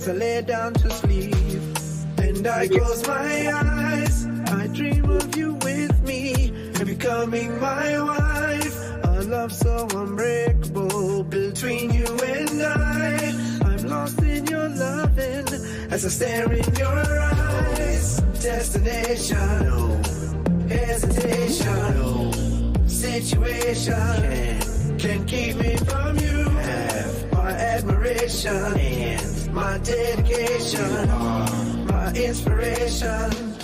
as I lay down to sleep. And I close my eyes, I dream of you with me and becoming my wife. A love so unbreakable between you and I. I'm lost in your loving as I stare in your eyes. Destination, no hesitation, no situation can keep me from you. Have my admiration and my dedication, my inspiration.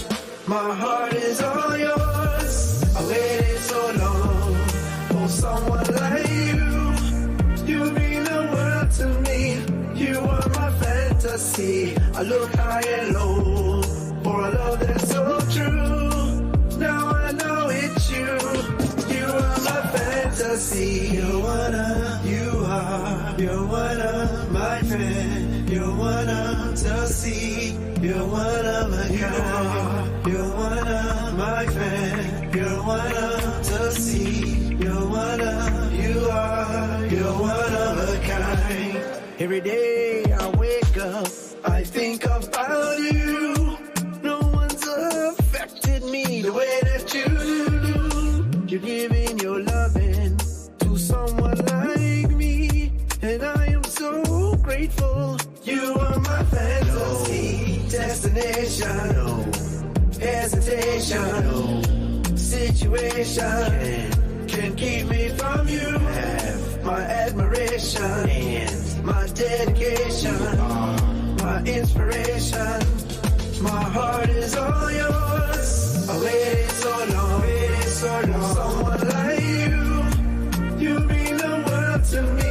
My heart is all yours. I waited so long for someone like you. You mean the world to me. You are my fantasy. I look high and low for a love that's so true. Now I know it's you. You are my fantasy. You're one of my friends. You're one of to see. You're one of a kind. You're one of my friends. You're one of to see. You're one of you are. You're one of a kind. Every day I wake up, I think about you. No one's affected me the way that you do. You're giving your loving to someone like me, and I am so grateful. You are my fantasy, destination, no hesitation, no situation can keep me from you. Have my admiration and my dedication, my inspiration. My heart is all yours. I waited so long, someone like you. You mean the world to me.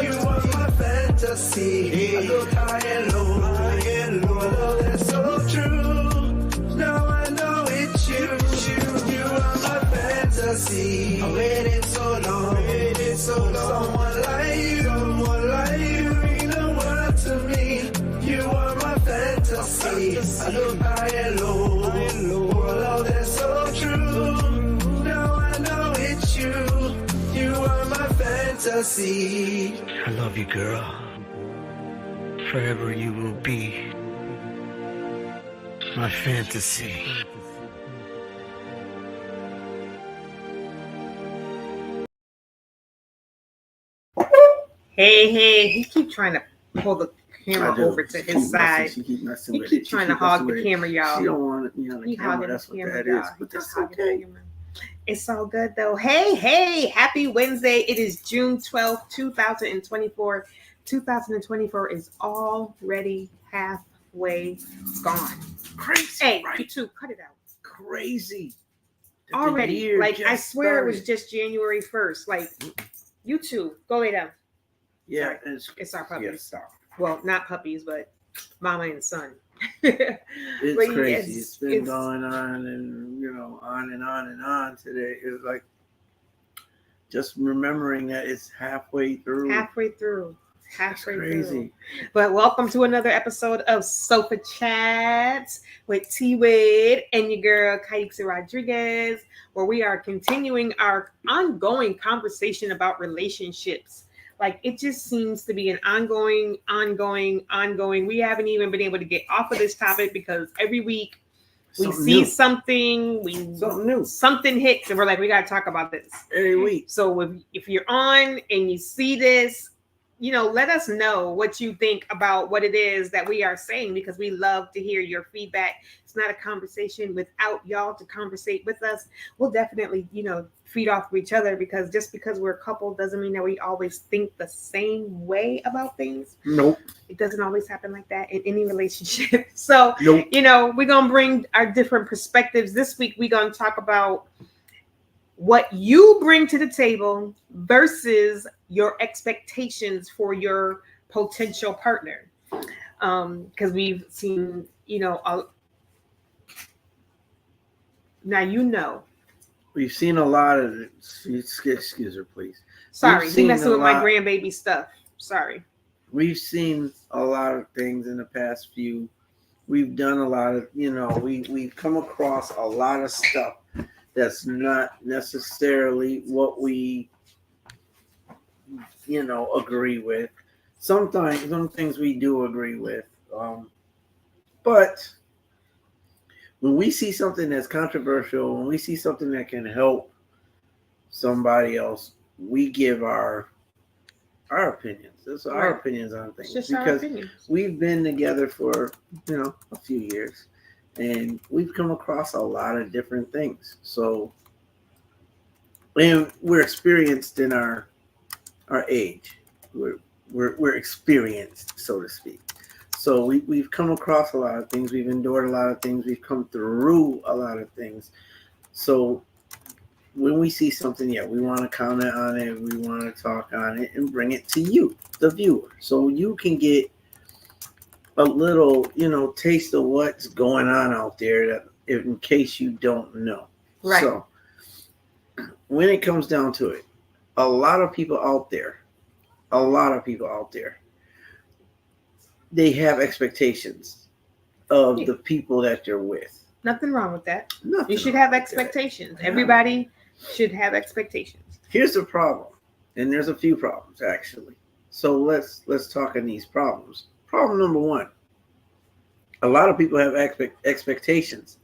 You are my fantasy. I look high and low, love that's so true. Now I know it's you. You are my fantasy. I waited so long, someone like you. You mean the world to me. You are my fantasy. I look high and low for a love that's so true. Now I know it's you. You are my fantasy. I love you, girl. Forever you will be my fantasy. Hey, he keep trying to pull the camera over to his side. He keep trying to hog the camera, y'all. She don't want it, the camera. That's what that is. But that's okay. It's all good though. Hey, happy Wednesday. It is June 12th, 2024. 2024 is already halfway gone. Crazy. Hey, right? You too, cut it out. Crazy. Already. Like, I swear it was just January 1st. Like, you two, go lay down. Yeah, it's our puppies. Yeah, stop. Well, not puppies, but mama and son. It's crazy. It's been going on and on and on and on today. It's like just remembering that it's halfway through. Halfway through. Crazy. But welcome to another episode of Sofa Chats with T-Wade and your girl Kaixa Rodriguez, where we are continuing our ongoing conversation about relationships. Like, it just seems to be an ongoing. We haven't even been able to get off of this topic because every week we see something new, something hits, and we're like, we got to talk about this every week. So if you're on and you see this, let us know what you think about what it is that we are saying, because we love to hear your feedback. It's not a conversation without y'all to conversate with us. We'll definitely, feed off of each other, because just because we're a couple doesn't mean that we always think the same way about things. Nope. It doesn't always happen like that in any relationship. So, nope. We're going to bring our different perspectives. This week, we're going to talk about what you bring to the table versus your expectations for your potential partner. Because we've seen, We've seen a lot of it. Excuse her, please. Sorry, he messing with my grandbaby stuff. Sorry. We've seen a lot of things in the past few. We've done a lot of, we've come across a lot of stuff that's not necessarily what we, agree with. Sometimes some things we do agree with, But when we see something that's controversial, when we see something that can help somebody else, we give our opinions. Those are our opinions on things, It's just because our opinions. we've been together for a few years, and we've come across a lot of different things. So, and we're experienced in our age. We're experienced, so to speak. So we've come across a lot of things. We've endured a lot of things. We've come through a lot of things. So when we see something, we want to comment on it. We want to talk on it and bring it to you, the viewer, so you can get a little, taste of what's going on out there, that in case you don't know. Right. So when it comes down to it, a lot of people out there, they have expectations of the people that they're with. Nothing wrong with that. Nothing you should wrong have with expectations. that. Everybody should have expectations. Here's the problem, and there's a few problems actually. So let's talk on these problems. Problem number one: a lot of people have expectations,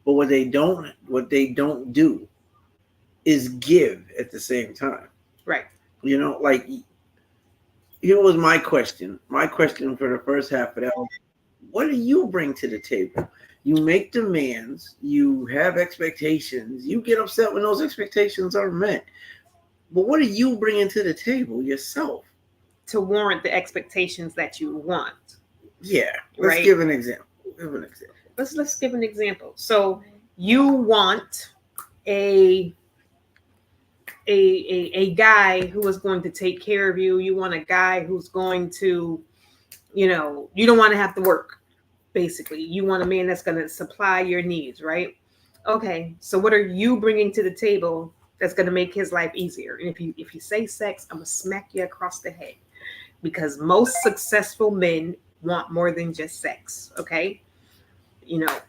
but what they don't do is give at the same time. Right. Like, here was my question. My question for the first half of that was, what do you bring to the table? You make demands, you have expectations, you get upset when those expectations are met. But what are you bringing to the table yourself to warrant the expectations that you want? Yeah. Let's give an example. Let's give an example. So you want a guy who is going to take care of you. You want a guy who's going to, you don't want to have to work. Basically, you want a man that's going to supply your needs, right? Okay, so what are you bringing to the table that's going to make his life easier? And if you say sex, I'm going to smack you across the head, because most successful men want more than just sex, okay?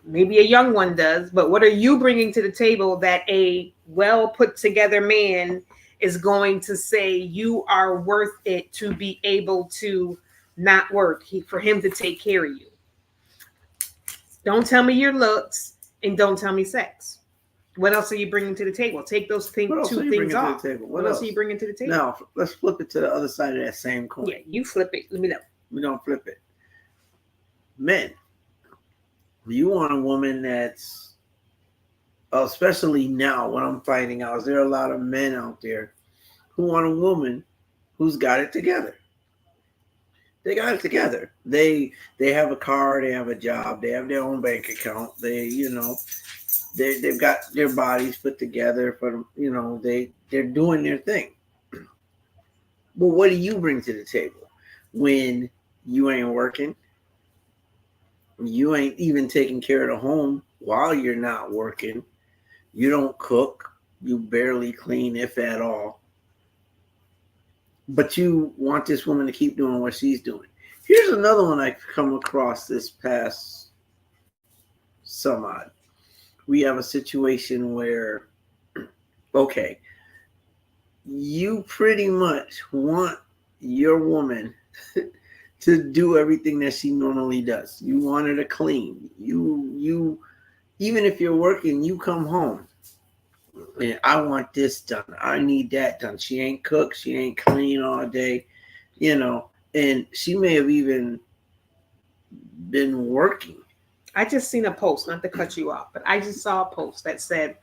Maybe a young one does, but what are you bringing to the table that a well put together man is going to say you are worth it to be able to not work, for him to take care of you? Don't tell me your looks, and don't tell me sex. What else are you bringing to the table? Take those two things off. What else are you bringing to the table? Now, let's flip it to the other side of that same coin. Yeah, you flip it. Let me know. We don't flip it. Men, you want a woman that's, especially now, what I'm finding out is there are a lot of men out there who want a woman who's got it together. They got it together. They have a car, they have a job, they have their own bank account. They've got their bodies put together for them. They're doing their thing. But what do you bring to the table when you ain't working? You ain't even taking care of the home while you're not working. You don't cook. You barely clean, if at all. But you want this woman to keep doing what she's doing. Here's another one I've come across this past summer. We have a situation where, okay, you pretty much want your woman to do everything that she normally does. You want her to clean. You even if you're working, you come home and I want this done. I need that done. She ain't cooked. She ain't clean all day, and she may have even been working. I just seen a post, not to cut you off, but I just saw a post that said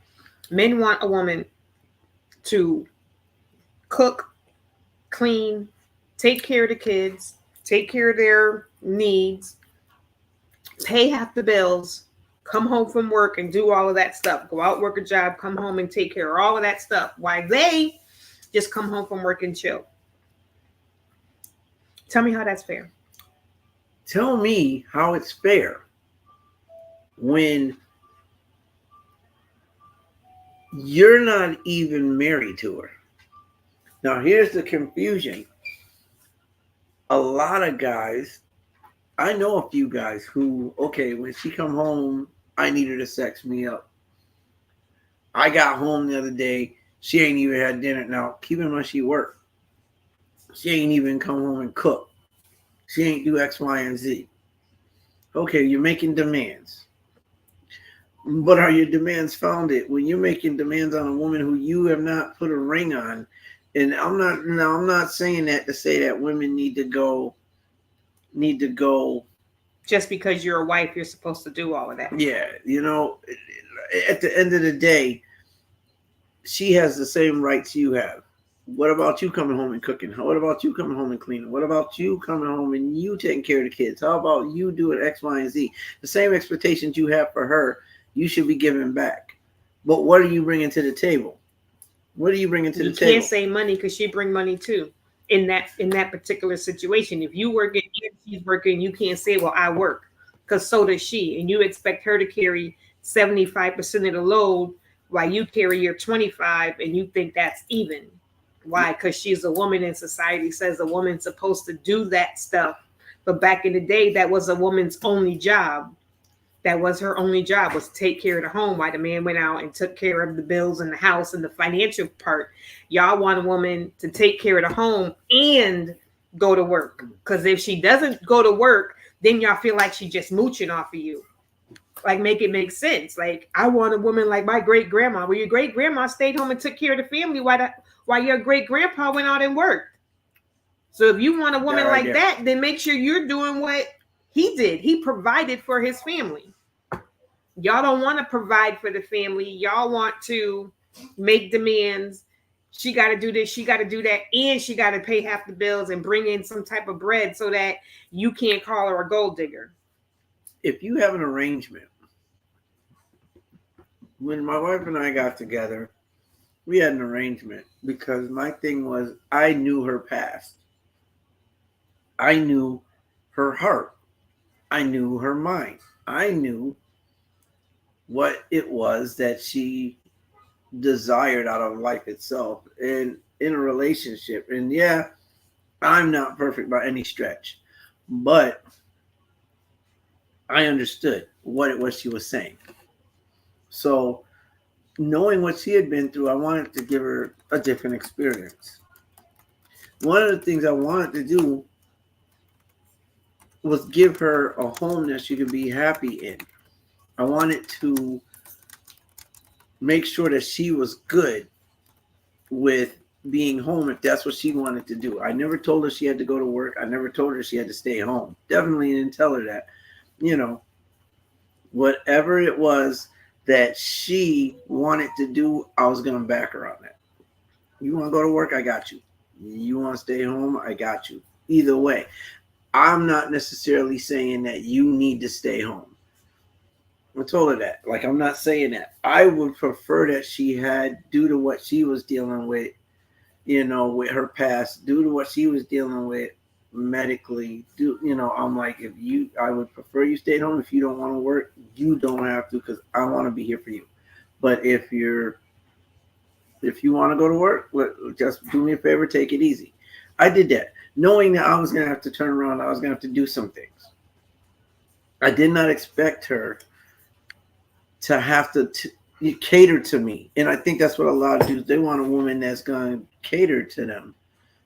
men want a woman to cook, clean, take care of the kids, take care of their needs, pay half the bills, come home from work and do all of that stuff. Go out, work a job, come home and take care of all of that stuff while they just come home from work and chill. Tell me how that's fair. Tell me how it's fair when you're not even married to her. Now, here's the confusion. A lot of guys, I know a few guys who, okay, when she come home, I need her to sex me up. I got home the other day, she ain't even had dinner. Now, keep in mind she worked. She ain't even come home and cook. She ain't do X, Y, and Z. Okay, you're making demands. But are your demands founded? When you're making demands on a woman who you have not put a ring on, and I'm not saying that to say that women need to go. Just because you're a wife, you're supposed to do all of that. Yeah, at the end of the day, she has the same rights you have. What about you coming home and cooking? What about you coming home and cleaning? What about you coming home and you taking care of the kids? How about you doing X, Y, and Z? The same expectations you have for her, you should be giving back. But what are you bringing to the table? What are you bringing to the table? You can't say money because she bring money too. In that particular situation, if you work and she's working, you can't say, well, I work, because so does she, and you expect her to carry 75% of the load while you carry your 25, and you think that's even. Why? Because she's a woman, and society says a woman's supposed to do that stuff. But back in the day, that was a woman's only job. That was her only job, was to take care of the home while the man went out and took care of the bills and the house and the financial part. Y'all want a woman to take care of the home and go to work. Because if she doesn't go to work, then y'all feel like she's just mooching off of you. Like, make it make sense. Like, I want a woman like my great grandma, where your great grandma stayed home and took care of the family while your great grandpa went out and worked. So if you want a woman like that, then make sure you're doing what he did. He provided for his family. Y'all don't want to provide for the family. Y'all want to make demands. She got to do this, she got to do that, and she got to pay half the bills and bring in some type of bread so that you can't call her a gold digger. If you have an arrangement, when my wife and I got together, we had an arrangement because my thing was I knew her past. I knew her heart. I knew her mind. I knew what it was that she desired out of life itself and in a relationship. And yeah, I'm not perfect by any stretch, but I understood what it was she was saying. So knowing what she had been through, I wanted to give her a different experience. One of the things I wanted to do was give her a home that she could be happy in. I wanted to make sure that she was good with being home if that's what she wanted to do. I never told her she had to go to work. I never told her she had to stay home. Definitely didn't tell her that. Whatever it was that she wanted to do, I was going to back her on that. You want to go to work? I got you. You want to stay home? I got you. Either way, I'm not necessarily saying that you need to stay home. I told her that. Like, I'm not saying that. I would prefer that she had, due to what she was dealing with, with her past, due to what she was dealing with medically, I'm like, I would prefer you stay home. If you don't want to work, you don't have to, because I want to be here for you. But if you want to go to work, just do me a favor, take it easy. I did that, knowing that I was going to have to turn around. I was going to have to do some things. I did not expect her to have to cater to me. And I think that's what a lot of dudes, they want a woman that's going to cater to them,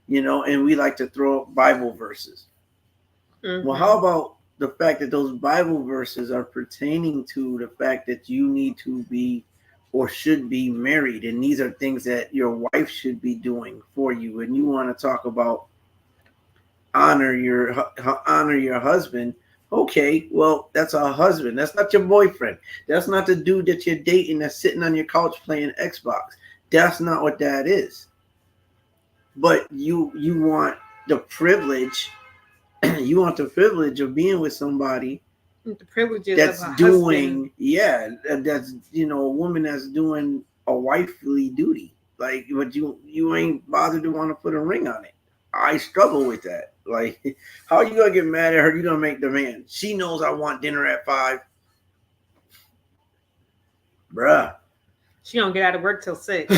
and we like to throw up Bible verses. Mm-hmm. Well, how about the fact that those Bible verses are pertaining to the fact that you need to be or should be married, and these are things that your wife should be doing for you, and you want to talk about honor your husband. Okay, well, that's a husband. That's not your boyfriend. That's not the dude that you're dating that's sitting on your couch playing Xbox. That's not what that is. But you want the privilege. You want the privilege of being with somebody the privileges that's of a doing, husband. that's a woman that's doing a wifely duty. Like, but you ain't bothered to want to put a ring on it. I struggle with that. Like, how are you gonna get mad at her? You gonna make demands? She knows I want dinner at 5. Bruh. She don't get out of work till 6.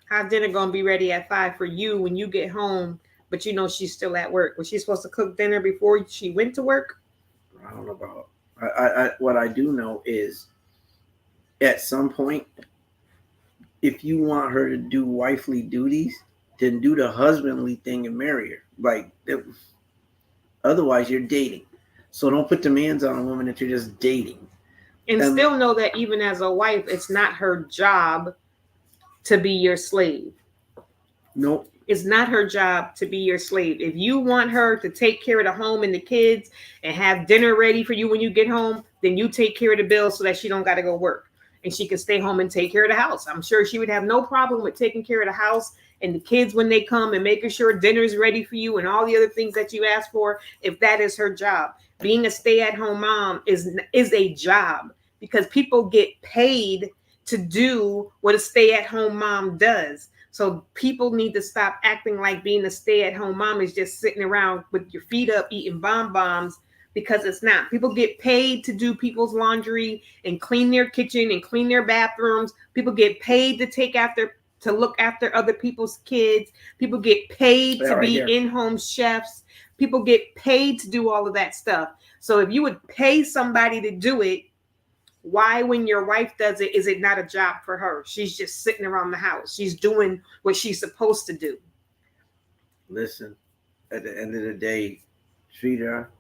How's dinner gonna be ready at 5 for you when you get home? But she's still at work. Was she supposed to cook dinner before she went to work? I don't know about. I what I do know is, at some point, if you want her to do wifely duties, then do the husbandly thing and marry her. Like, otherwise, you're dating. So don't put demands on a woman that you're just dating. And still know that even as a wife, it's not her job to be your slave. Nope. It's not her job to be your slave. If you want her to take care of the home and the kids and have dinner ready for you when you get home, then you take care of the bills so that she don't got to go work and she can stay home and take care of the house. I'm sure she would have no problem with taking care of the house and the kids when they come and making sure dinner's ready for you and all the other things that you ask for, if that is her job. Being a stay-at-home mom is a job because people get paid to do what a stay-at-home mom does. So people need to stop acting like being a stay-at-home mom is just sitting around with your feet up eating bonbons, because it's not. People get paid to do people's laundry and clean their kitchen and clean their bathrooms. People get paid to look after other people's kids. People get paid to be in-home chefs. People get paid to do all of that stuff. So if you would pay somebody to do it, why, when your wife does it, is it not a job for her? She's just sitting around the house. She's doing what she's supposed to do. Listen, at the end of the day, treat her.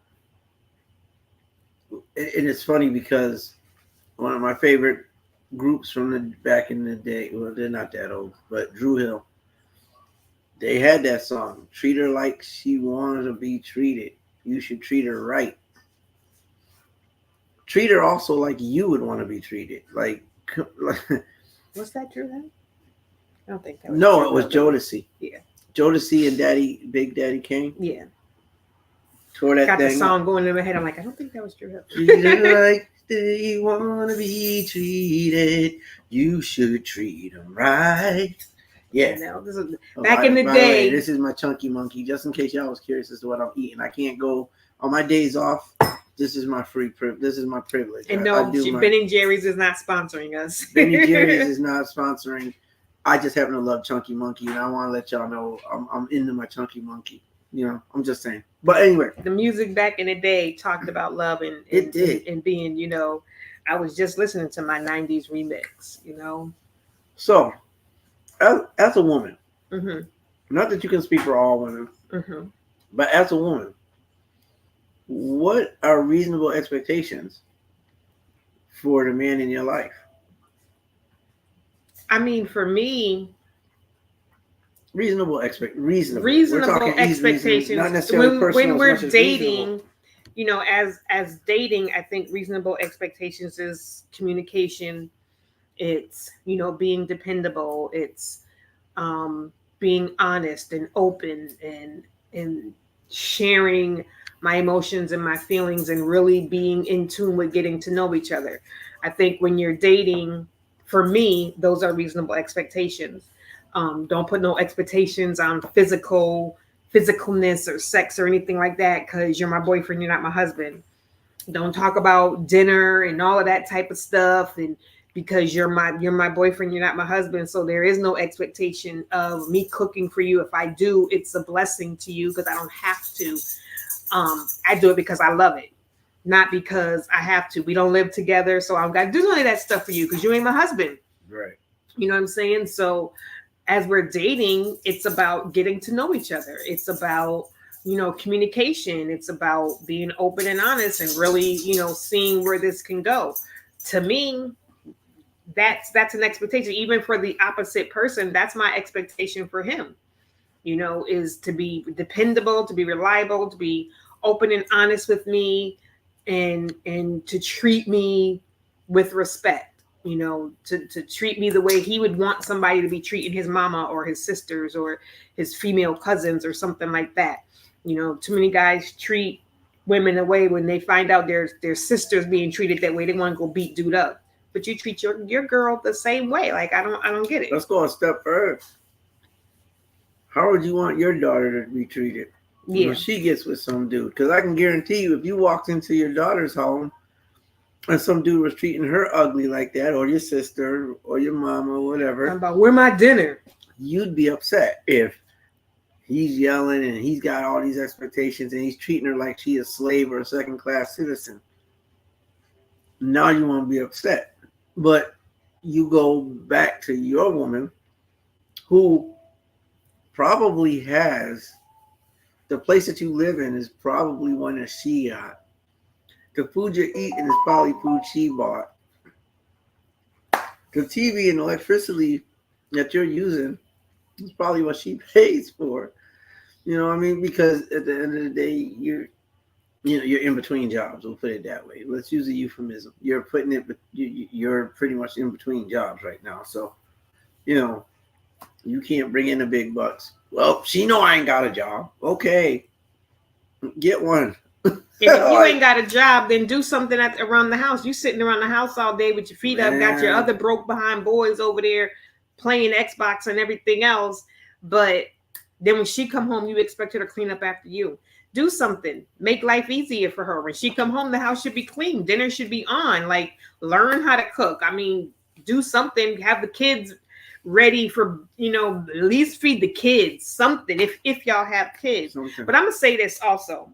And it's funny because one of my favorite groups from the back in the day, well, they're not that old, but Dru Hill, they had that song, treat her like she wanted to be treated. You should treat her right. Treat her also like you would want to be treated. Like Was that Dru Hill? I don't think that was. No, it was Jodeci. Yeah. Jodeci and Big Daddy Kane. Yeah. Tore that got thing the song going in my head. I'm like, I don't think that was Dru Hill. Treat her like they want to be treated. You should treat them right. Yeah. No, this is back in the day. Way, this is my chunky monkey. Just in case y'all was curious as to what I'm eating, I can't go on my days off. This is my free privilege. This is my privilege. And no, Ben and Jerry's is not sponsoring us. Ben and Jerry's is not sponsoring. I just happen to love Chunky Monkey, and I want to let y'all know I'm into my Chunky Monkey. You know, I'm just saying. But anyway, the music back in the day talked about love and it did, and being, you know, I was just listening to my '90s remix. You know, so as a woman, mm-hmm. not that you can speak for all women, mm-hmm. but as a woman, what are reasonable expectations for the man in your life? I mean, for me, reasonable expectations. Not necessarily when we're dating. Reasonable. You know, as dating, I think reasonable expectations is communication. It's, you know, being dependable. It's being honest and open and sharing my emotions and my feelings and really being in tune with getting to know each other. I think when you're dating, for me, those are reasonable expectations. Don't put no expectations on physicalness or sex or anything like that, because you're my boyfriend, you're not my husband. Don't talk about dinner and all of that type of stuff, and because you're my boyfriend, you're not my husband. So there is no expectation of me cooking for you. If I do, it's a blessing to you because I don't have to. I do it because I love it, not because I have to. We don't live together, so I've got to do none of that stuff for you because you ain't my husband. Right. You know what I'm saying? So as we're dating, it's about getting to know each other. It's about, you know, communication. It's about being open and honest and really, you know, seeing where this can go. To me, that's an expectation. Even for the opposite person, that's my expectation for him, you know, is to be dependable, to be reliable, to be open and honest with me, and to treat me with respect, you know, to treat me the way he would want somebody to be treating his mama or his sisters or his female cousins or something like that. You know, too many guys treat women away when they find out their sisters being treated that way. They want to go beat dude up, but you treat your girl the same way. Like, I don't get it. Let's go a step further. How would you want your daughter to be treated when she gets with some dude? Because I can guarantee you, if you walked into your daughter's home and some dude was treating her ugly like that, or your sister or your mama or whatever, I'm about, where my dinner? You'd be upset if he's yelling and he's got all these expectations and he's treating her like she is a slave or a second-class citizen. Now you want to be upset. But you go back to your woman who probably has, the place that you live in is probably one that she got. the food you're eating is probably food she bought. The TV and electricity that you're using is probably what she pays for. You know what I mean? Because at the end of the day, you're in between jobs. We'll put it that way. Let's use a euphemism. You're putting it, you're pretty much in between jobs right now. So, you can't bring in the big bucks. Well, she know I ain't got a job. Okay, get one. If you ain't got a job, then do something around the house. You sitting around the house all day with your feet up, got your other broke behind boys over there playing Xbox and everything else. But then when she come home, you expect her to clean up after you. Do something. Make life easier for her. When she come home, the house should be clean. Dinner should be on. Like, learn how to cook. I mean, do something. Have the kids ready for, at least feed the kids something if y'all have kids. Okay. But I'm going to say this also.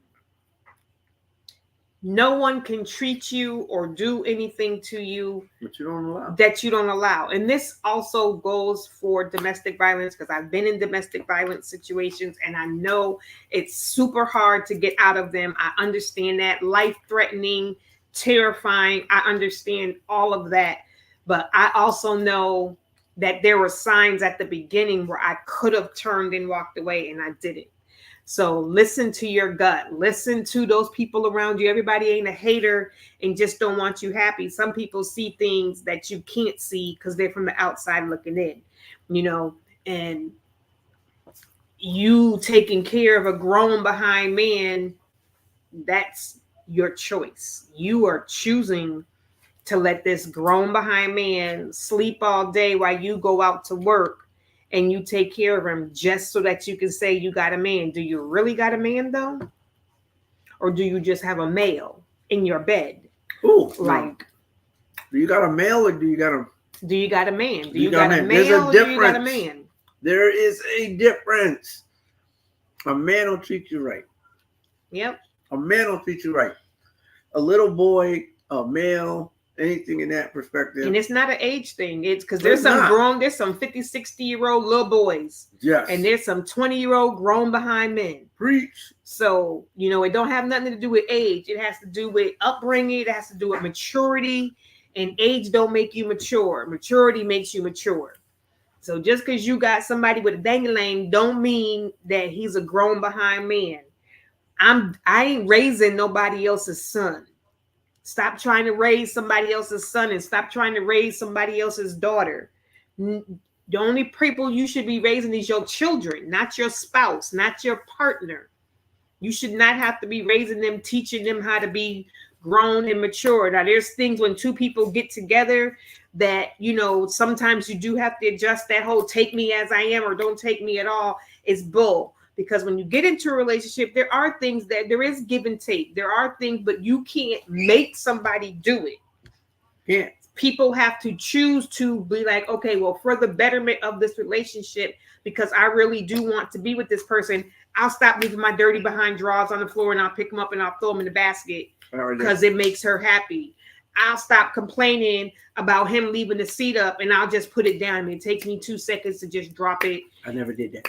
No one can treat you or do anything to you that you don't allow. And this also goes for domestic violence, because I've been in domestic violence situations and I know it's super hard to get out of them. I understand that. Life-threatening, terrifying. I understand all of that. But I also know that there were signs at the beginning where I could have turned and walked away, and I didn't. So listen to your gut. Listen to those people around you. Everybody ain't a hater and just don't want you happy. Some people see things that you can't see because they're from the outside looking in, and you taking care of a grown behind man, that's your choice. You are choosing to let this grown behind man sleep all day while you go out to work and you take care of him just so that you can say you got a man. Do you really got a man though? Or do you just have a male in your bed? Ooh, like, do you got a male or do you got a man? Do you got a male or do you got a man? There is a difference. A man will treat you right. Yep. A man will treat you right. A little boy, a male, anything in that perspective. And it's not an age thing. It's because there's some 50, 60-year-old little boys. Yes. And there's some 20-year-old grown behind men. Preach. So, it don't have nothing to do with age. It has to do with upbringing. It has to do with maturity. And age don't make you mature. Maturity makes you mature. So just because you got somebody with a dangling don't mean that he's a grown behind man. I ain't raising nobody else's son. Stop trying to raise somebody else's son and stop trying to raise somebody else's daughter. The only people you should be raising is your children, not your spouse, not your partner. You should not have to be raising them, teaching them how to be grown and mature. Now, there's things when two people get together that, sometimes you do have to adjust that whole take me as I am or don't take me at all is bull. Because when you get into a relationship, there are things that there is give and take. There are things, but you can't make somebody do it. Yeah. People have to choose to be like, okay, well, for the betterment of this relationship, because I really do want to be with this person, I'll stop leaving my dirty behind drawers on the floor and I'll pick them up and I'll throw them in the basket because it makes her happy. I'll stop complaining about him leaving the seat up and I'll just put it down. It takes me 2 seconds to just drop it. I never did that.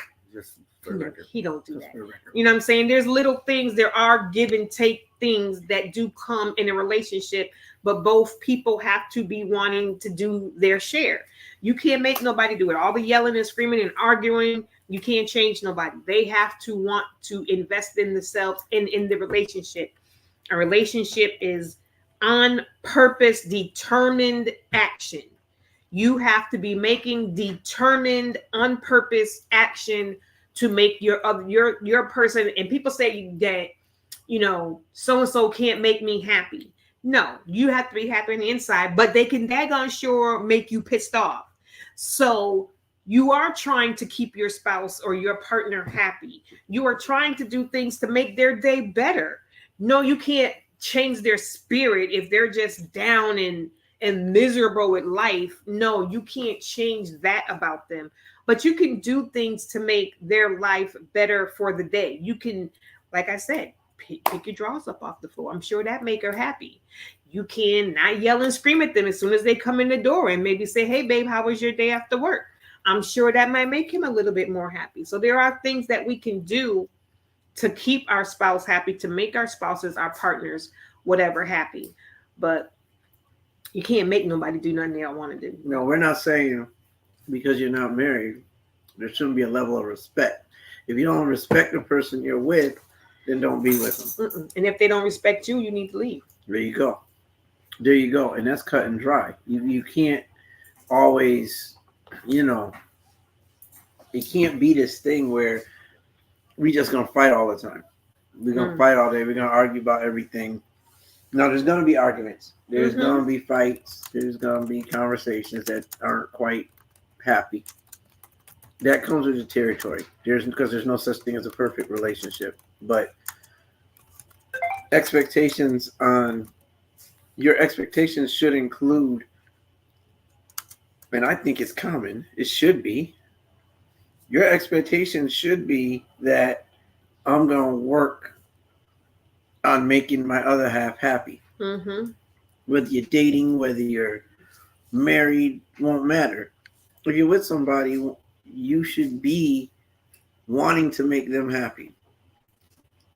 He don't do that. You know what I'm saying? There's little things. There are give and take things that do come in a relationship, but both people have to be wanting to do their share. You can't make nobody do it. All the yelling and screaming and arguing, you can't change nobody. They have to want to invest in themselves and in the relationship. A relationship is on purpose, determined action. You have to be making determined, on purpose action to make your person. And people say that, so-and-so can't make me happy. No, you have to be happy on the inside, but they can daggone sure make you pissed off. So you are trying to keep your spouse or your partner happy. You are trying to do things to make their day better. No, you can't change their spirit if they're just down and miserable with life. No, you can't change that about them. But you can do things to make their life better for the day. You can, like I said, pick your drawers up off the floor. I'm sure that make her happy. You can not yell and scream at them as soon as they come in the door and maybe say, hey, babe, how was your day after work? I'm sure that might make him a little bit more happy. So there are things that we can do to keep our spouse happy, to make our spouses our partners whatever happy. But you can't make nobody do nothing they don't want to do. No, we're not saying because you're not married, there shouldn't be a level of respect. If you don't respect the person you're with, then don't be with them. Mm-mm. And if they don't respect you, you need to leave. There you go. There you go. And that's cut and dry. You can't always, it can't be this thing where we just going to fight all the time. We're going to fight all day. We're going to argue about everything. No, there's going to be arguments. There's going to be fights. There's going to be conversations that aren't quite happy. That comes with the territory. Because there's no such thing as a perfect relationship. But your expectations should include, and I think it's common, it should be, your expectations should be that I'm going to work on making my other half happy. Mm-hmm. Whether you're dating, whether you're married, won't matter. If you're with somebody, you should be wanting to make them happy.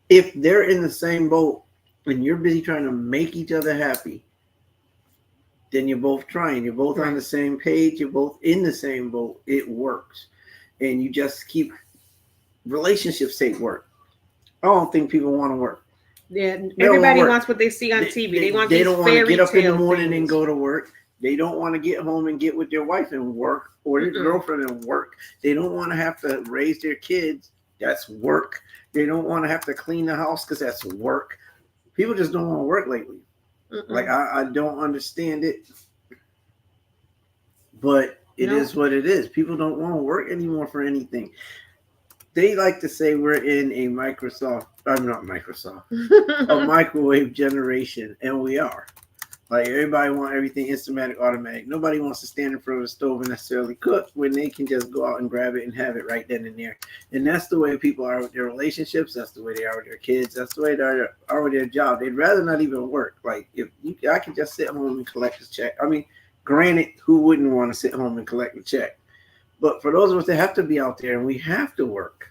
If they're in the same boat and you're busy trying to make each other happy, then you're both trying. You're both on the same page. You're both in the same boat. It works. And you just keep, relationships take work. I don't think people want to work. Yeah, everybody wants what they see on TV. They don't want to get up in the morning and go to work. They don't want to get home and get with their wife and work, or their girlfriend and work. They don't want to have to raise their kids. That's work. They don't want to have to clean the house because that's work. People just don't want to work lately. Like, I don't understand it. But it is what it is. People don't want to work anymore for anything. They like to say we're in a a microwave generation, and we are. Like, everybody wants everything instamatic, automatic. Nobody wants to stand in front of the stove and necessarily cook when they can just go out and grab it and have it right then and there. And that's the way people are with their relationships. That's the way they are with their kids. That's the way they are with their job. They'd rather not even work. Like, I could just sit home and collect a check. I mean, granted, who wouldn't want to sit home and collect a check? But for those of us that have to be out there and we have to work,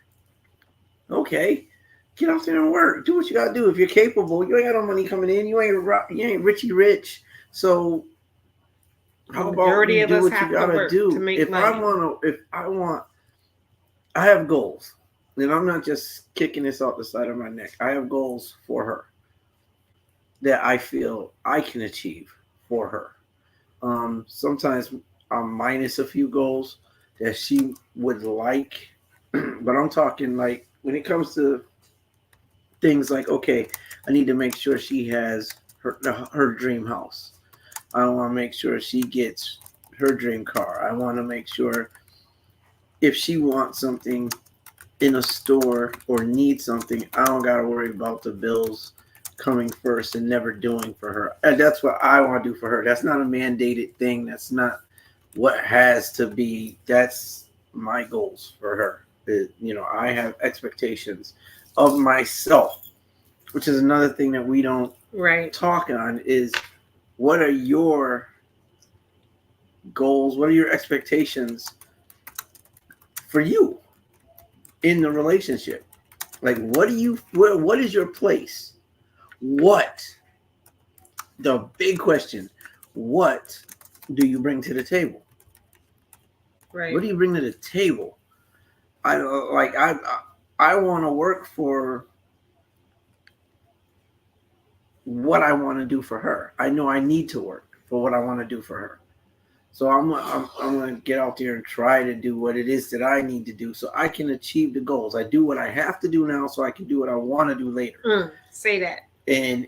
okay, get out there and work. Do what you gotta do. If you're capable, you ain't got no money coming in. You ain't Richie rich. So how about you do what you gotta do? If I have goals, and I'm not just kicking this out the side of my neck. I have goals for her that I feel I can achieve for her. Sometimes I'm minus a few goals that she would like, but I'm talking like when it comes to things like, okay, I need to make sure she has her dream house. I want to make sure she gets her dream car. I want to make sure if she wants something in a store or needs something, I don't got to worry about the bills coming first and never doing for her. And that's what I want to do for her. That's not a mandated thing. That's not what has to be. That's my goals for her. I have expectations of myself, which is another thing that we don't talk on, is what are your goals? What are your expectations for you in the relationship? Like, what is your place? The big question, what do you bring to the table? Right. What do you bring to the table? I want to work for what I want to do for her. I know I need to work for what I want to do for her. So I'm going to get out there and try to do what it is that I need to do so I can achieve the goals. I do what I have to do now so I can do what I want to do later. Say that. And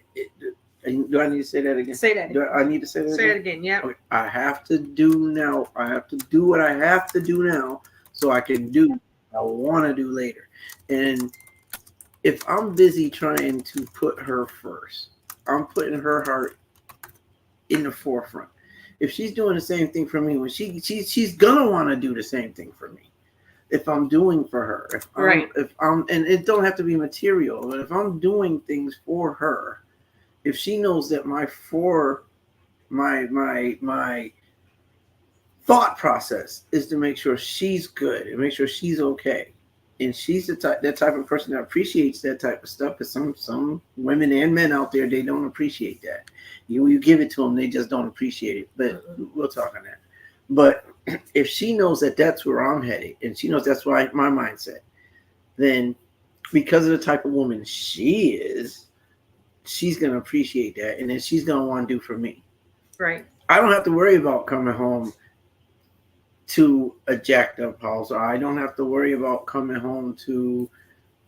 do I need to say that again? Say that. Do I need to say that again? Say it again, yeah. Okay. I have to do now. I have to do what I have to do now so I can do what I want to do later. And if I'm busy trying to put her first, I'm putting her heart in the forefront. If she's doing the same thing for me, when she's gonna want to do the same thing for me. If I'm doing for her, and it don't have to be material, but if I'm doing things for her, if she knows that my thought process is to make sure she's good and make sure she's okay, and she's that type of person that appreciates that type of stuff. Because some women and men out there, they don't appreciate that. You give it to them, they just don't appreciate it. But we'll talk on that. But if she knows that that's where I'm headed, and she knows that's why my mindset, then because of the type of woman she is, she's gonna appreciate that, and then she's gonna want to do for me. Right. I don't have to worry about coming home to a jacked up house, or I don't have to worry about coming home to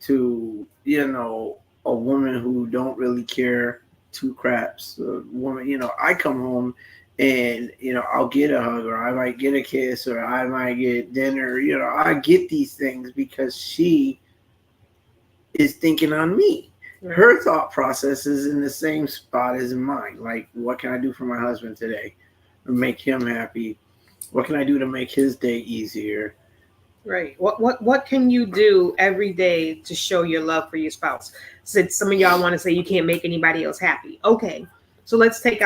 a woman who don't really care two craps. A woman, I come home and I'll get a hug, or I might get a kiss, or I might get dinner. I get these things because she is thinking on me. Right. Her thought process is in the same spot as mine. Like, what can I do for my husband today to make him happy? What can I do to make his day easier? Right. What can you do every day to show your love for your spouse? Since some of y'all want to say you can't make anybody else happy. Okay. So let's take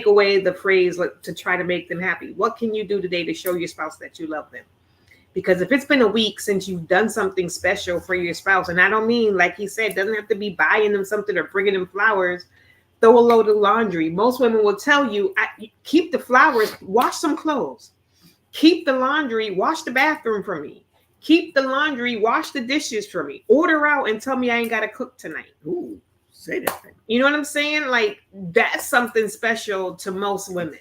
away the phrase to try to make them happy. What can you do today to show your spouse that you love them? Because if it's been a week since you've done something special for your spouse, and I don't mean, like he said, doesn't have to be buying them something or bringing them flowers, throw a load of laundry. Most women will tell you, keep the flowers, wash some clothes. Keep the laundry, wash the bathroom for me. Keep the laundry, wash the dishes for me. Order out and tell me I ain't got to cook tonight. Ooh, say that thing. You know what I'm saying? Like, that's something special to most women.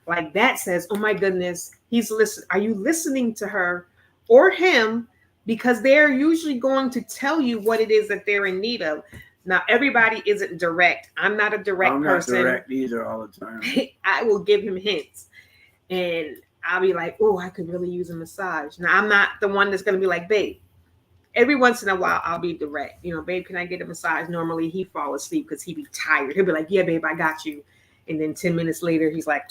Like, that says, oh my goodness, he's listening. Are you listening to her or him? Because they're usually going to tell you what it is that they're in need of. Now, everybody isn't direct. I'm not a direct person. I'm not direct either all the time. I will give him hints. And I'll be like, oh, I could really use a massage. Now, I'm not the one that's going to be like, babe. Every once in a while, I'll be direct. Babe, can I get a massage? Normally, he fall asleep because he be tired. He'll be like, yeah, babe, I got you. And then 10 minutes later, he's like,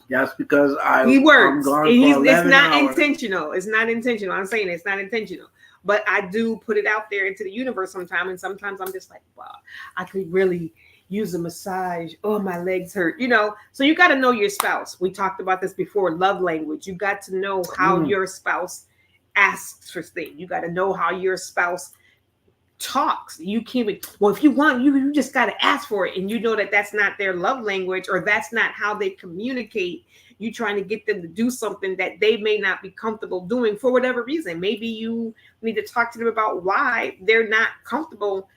that's because he works. It's not hours. intentional. It's not intentional. I'm saying it's not intentional. But I do put it out there into the universe sometimes. And sometimes I'm just like, wow, I could really use a massage. Oh, my legs hurt. So you got to know your spouse. We talked about this before, love language. You got to know how your spouse asks for things. You got to know how your spouse talks. You can't be, well, if you want, you just got to ask for it. And you know that that's not their love language, or that's not how they communicate. You trying to get them to do something that they may not be comfortable doing for whatever reason. Maybe you need to talk to them about why they're not comfortable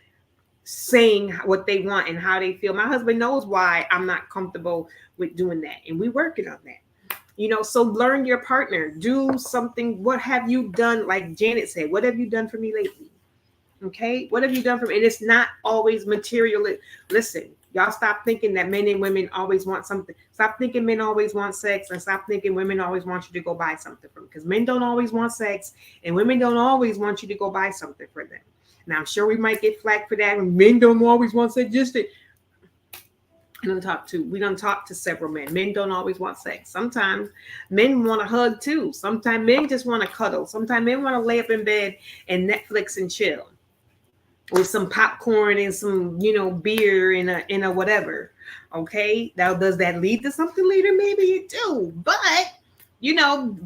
saying what they want and how they feel. My husband knows why I'm not comfortable with doing that. And we're working on that. So learn your partner, do something. What have you done? Like Janet said, what have you done for me lately? Okay. What have you done for me? And it's not always material. Listen, y'all stop thinking that men and women always want something. Stop thinking men always want sex, and stop thinking women always want you to go buy something for them, because men don't always want sex and women don't always want you to go buy something for them. Now, I'm sure we might get flack for that. Men don't always want sex. We don't talk to several men. Men don't always want sex. Sometimes men want a hug too. Sometimes men just want to cuddle. Sometimes men want to lay up in bed and Netflix and chill with some popcorn and some, beer in a whatever. Okay. Now, does that lead to something later? Maybe it do. But,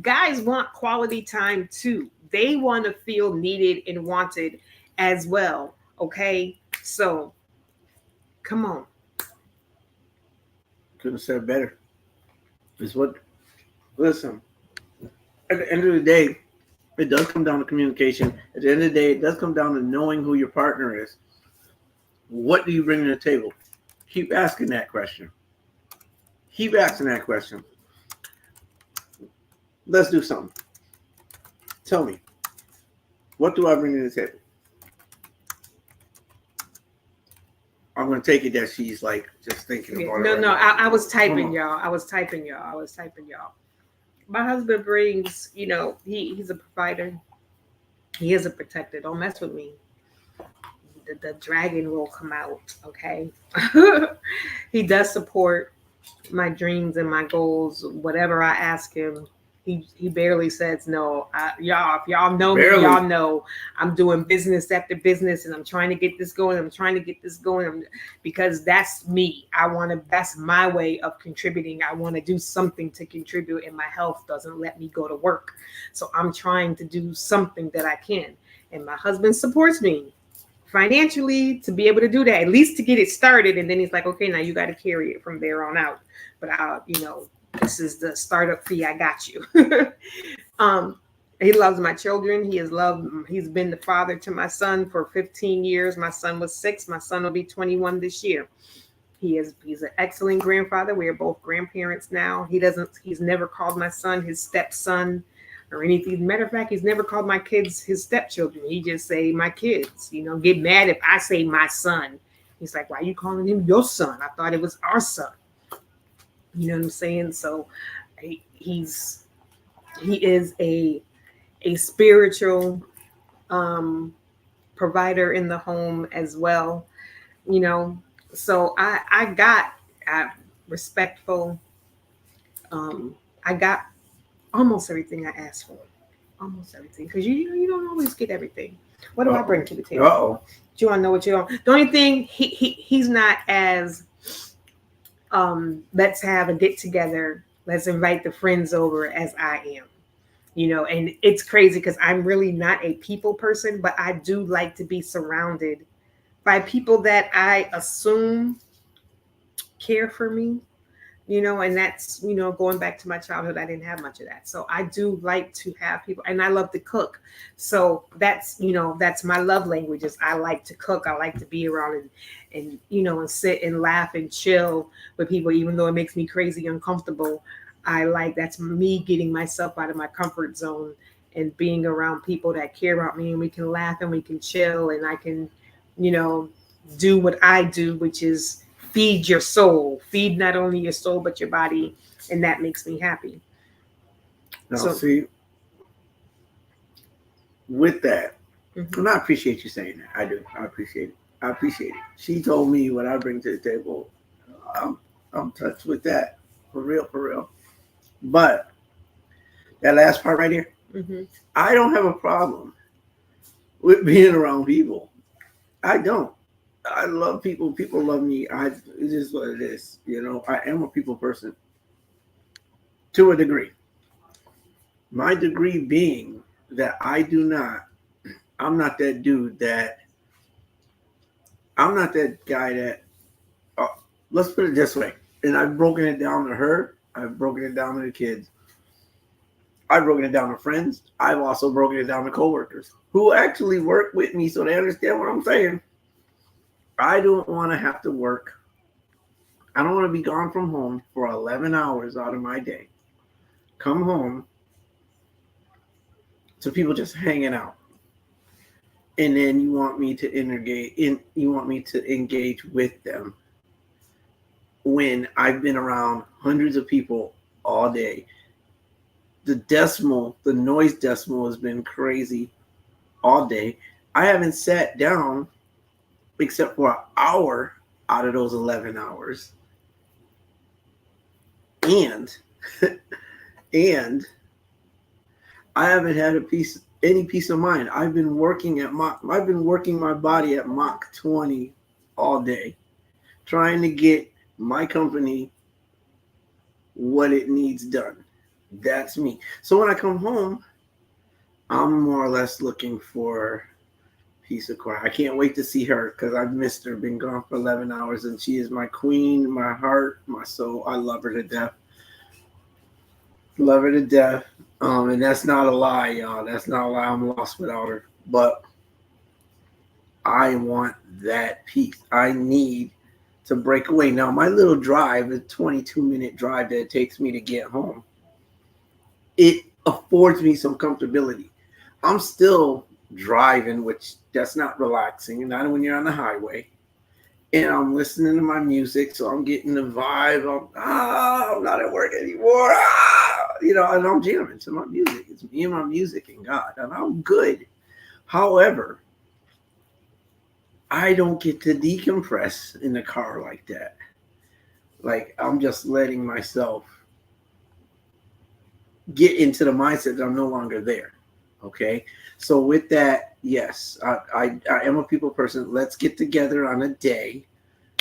guys want quality time too. They want to feel needed and wanted as well. Okay. So come on. Couldn't have said better. Listen, at the end of the day, it does come down to communication. At the end of the day, it does come down to knowing who your partner is. What do you bring to the table? Keep asking that question. Keep asking that question. Let's do something. Tell me, what do I bring to the table? I'm going to take it that she's like just thinking about it. No, I was typing, y'all. I was typing, y'all. My husband brings, he's a provider. He is a protector. Don't mess with me. The dragon will come out, okay? He does support my dreams and my goals. Whatever I ask him, He barely says no. Y'all, if y'all know Barely. me, y'all know I'm doing business after business, and I'm trying to get this going. Because that's me. That's my way of contributing. I want to do something to contribute, and my health doesn't let me go to work. So I'm trying to do something that I can. And my husband supports me financially to be able to do that, at least to get it started. And then he's like, okay, now you got to carry it from there on out. But this is the startup fee. I got you. He loves my children. He's been the father to my son for 15 years. My son was 6. My son will be 21 this year. He's an excellent grandfather. We are both grandparents now. He's never called my son his stepson or anything. Matter of fact, he's never called my kids his stepchildren. He just say my kids, get mad if I say my son. He's like, why are you calling him your son? I thought it was our son. You know what I'm saying? So he is a spiritual provider in the home as well. So I got respectful. I got almost everything I asked for. Almost everything. Because you don't always get everything. What do I bring to the table? Uh-oh. Do you want to know what you don't? The only thing he's not as let's have a get together, let's invite the friends over as I am. And it's crazy because I'm really not a people person, but I do like to be surrounded by people that I assume care for me, and that's, going back to my childhood, I didn't have much of that. So I do like to have people, and I love to cook. So that's, that's my love language is I like to cook. I like to be around and and sit and laugh and chill with people, even though it makes me crazy uncomfortable. That's me getting myself out of my comfort zone and being around people that care about me, and we can laugh and we can chill, and I can, do what I do, which is feed your soul, feed not only your soul, but your body. And that makes me happy. Now, see, with that, and I appreciate you saying that. I do. I appreciate it. She told me what I bring to the table. I'm touched with that. For real. But that last part right here, I don't have a problem with being around people. I don't. I love people. People love me. It's just what it is. I am a people person to a degree. My degree being that I'm not that dude I'm not that guy that, let's put it this way. And I've broken it down to her. I've broken it down to the kids. I've broken it down to friends. I've also broken it down to coworkers who actually work with me so they understand what I'm saying. I don't want to have to work. I don't want to be gone from home for 11 hours out of my day. Come home to people just hanging out. And then you want me to engage with them when I've been around hundreds of people all day. The noise decimal has been crazy all day. I haven't sat down except for an hour out of those 11 hours. And I haven't had any peace of mind. I've been working my body at Mach 20 all day, trying to get my company what it needs done. That's me. So when I come home, I'm more or less looking for peace of quiet. I can't wait to see her because I've missed her, been gone for 11 hours, and she is my queen, my heart, my soul. I love her to death. And that's not a lie, y'all. That's not a lie. I'm lost without her. But I want that peace. I need to break away. Now, my little drive, the 22-minute drive that it takes me to get home, it affords me some comfortability. I'm still driving, which that's not relaxing, not when you're on the highway. And I'm listening to my music, so I'm getting the vibe. I'm not at work anymore. And I'm jamming to my music. It's me and my music and God, and I'm good. However, I don't get to decompress in the car like that. Like, I'm just letting myself get into the mindset that I'm no longer there. Okay. So with that, yes, I am a people person. Let's get together on a day,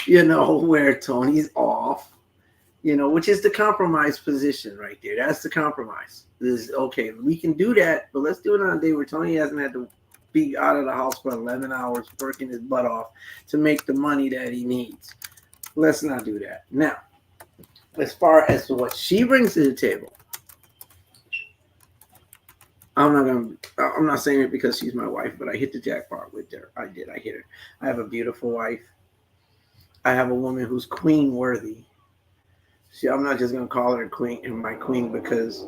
where Tony's off, which is the compromise position right there. That's the compromise. Is okay, we can do that, but let's do it on a day where Tony hasn't had to be out of the house for 11 hours working his butt off to make the money that he needs. Let's not do that. Now, as far as what she brings to the table, I'm not saying it because she's my wife, but I hit the jackpot with her. I hit her. I have a beautiful wife. I have a woman who's queen worthy. I'm not just gonna call her queen and my queen because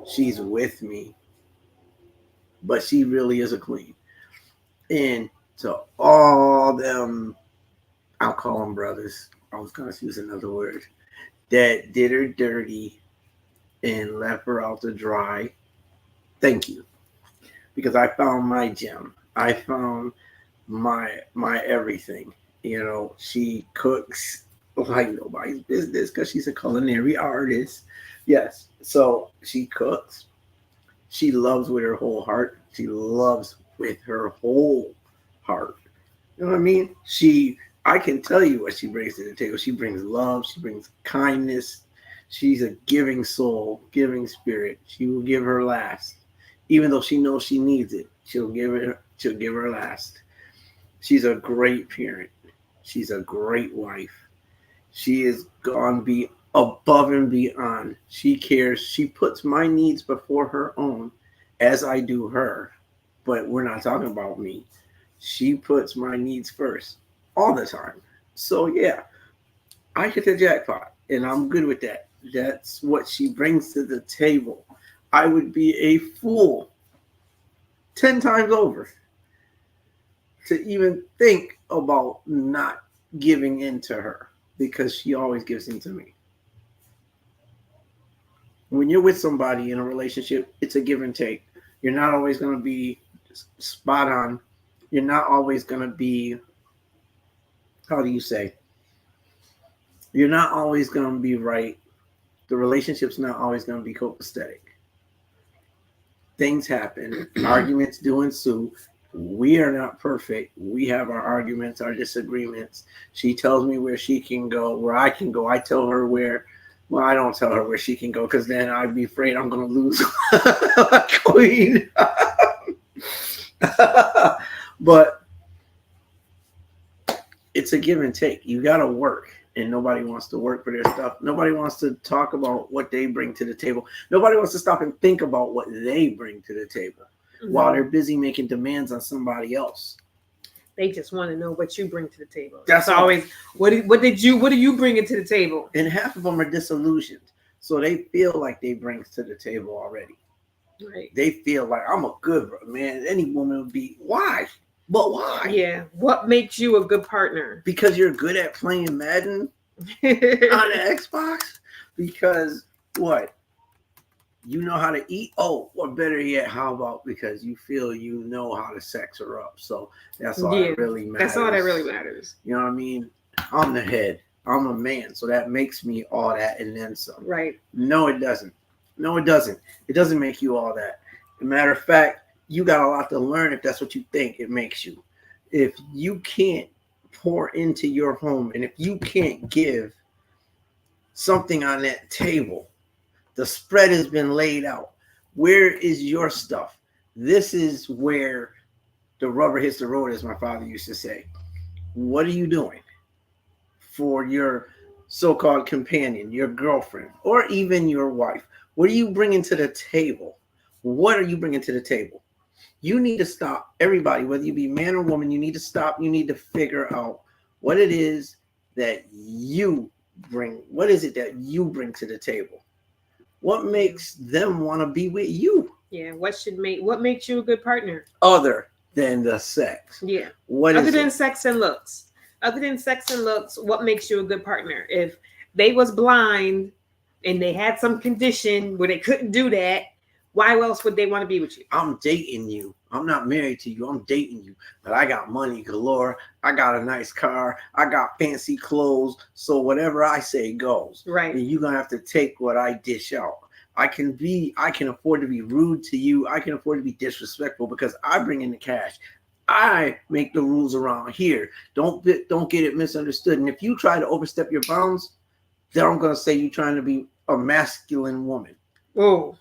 she's with me, but she really is a queen. And to all them, I'll call them brothers. I was gonna use another word, that did her dirty and left her out to dry. Thank you, because I found my gem. I found my everything. She cooks like nobody's business because she's a culinary artist. Yes, so she cooks. She loves with her whole heart. She loves with her whole heart. You know what I mean? I can tell you what she brings to the table. She brings love. She brings kindness. She's a giving soul, giving spirit. She will give her last. Even though she knows she needs it, she'll give her last. She's a great parent. She's a great wife. She is gone be above and beyond. She cares. She puts my needs before her own, as I do her. But we're not talking about me. She puts my needs first all the time. So yeah, I hit the jackpot, and I'm good with that. That's what she brings to the table. I would be a fool 10 times over to even think about not giving in to her, because she always gives in to me. When you're with somebody in a relationship, it's a give and take. You're not always going to be spot on. You're not always going to be, how do you say? You're not always going to be right. The relationship's not always going to be copacetic. Things happen. Arguments do ensue. We are not perfect. We have our arguments, our disagreements. She tells me where she can go, where I can go. I tell her where. Well, I don't tell her where she can go because then I'd be afraid I'm going to lose a queen. But it's a give and take. You got to work. And nobody wants to work for their stuff. Nobody wants to talk about what they bring to the table. Nobody wants to stop and think about what they bring to the table while they're busy making demands on somebody else. They just want to know what you bring to the table. That's always what are you bringing to the table? And half of them are disillusioned, so they feel like they bring to the table already. Right. They feel like I'm a good man. Any woman would be. Why? But why? Yeah. What makes you a good partner? Because you're good at playing Madden on the Xbox? Because what? You know how to eat? Oh, or better yet, how about because you feel you know how to sex her up? So that's all that really matters. That's all that really matters. You know what I mean? I'm the head. I'm a man. So that makes me all that and then some. Right. No, it doesn't. No, it doesn't. It doesn't make you all that. As a matter of fact, you got a lot to learn if that's what you think it makes you. If you can't pour into your home and if you can't give something on that table, the spread has been laid out. Where is your stuff? This is where the rubber hits the road, as my father used to say. What are you doing for your so-called companion, your girlfriend, or even your wife? What are you bringing to the table? What are you bringing to the table? You need to stop. Everybody, whether you be man or woman, you need to stop. You need to figure out what it is that you bring. What is it that you bring to the table? What makes them want to be with you? Yeah. What makes you a good partner? Other than the sex. Yeah. Other than sex and looks. Other than sex and looks, what makes you a good partner? If they was blind and they had some condition where they couldn't do that, why else would they want to be with you? I'm dating you. I'm not married to you. I'm dating you. But I got money galore. I got a nice car. I got fancy clothes. So whatever I say goes. Right. And you're going to have to take what I dish out. I can afford to be rude to you. I can afford to be disrespectful because I bring in the cash. I make the rules around here. Don't get it misunderstood. And if you try to overstep your bounds, then I'm gonna say you're trying to be a masculine woman. Oh,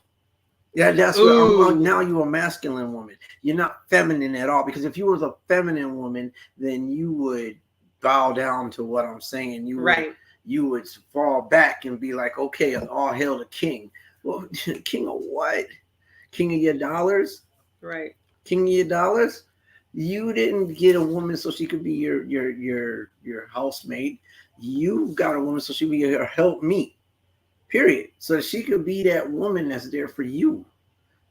yeah, that's what now you're a masculine woman. You're not feminine at all. Because if you was a feminine woman, then you would bow down to what I'm saying. You would fall back and be like, okay, all hail the king. Well, king of what? King of your dollars? Right. King of your dollars? You didn't get a woman so she could be your housemate. You got a woman so she could be your helpmeet. Period. So she could be that woman that's there for you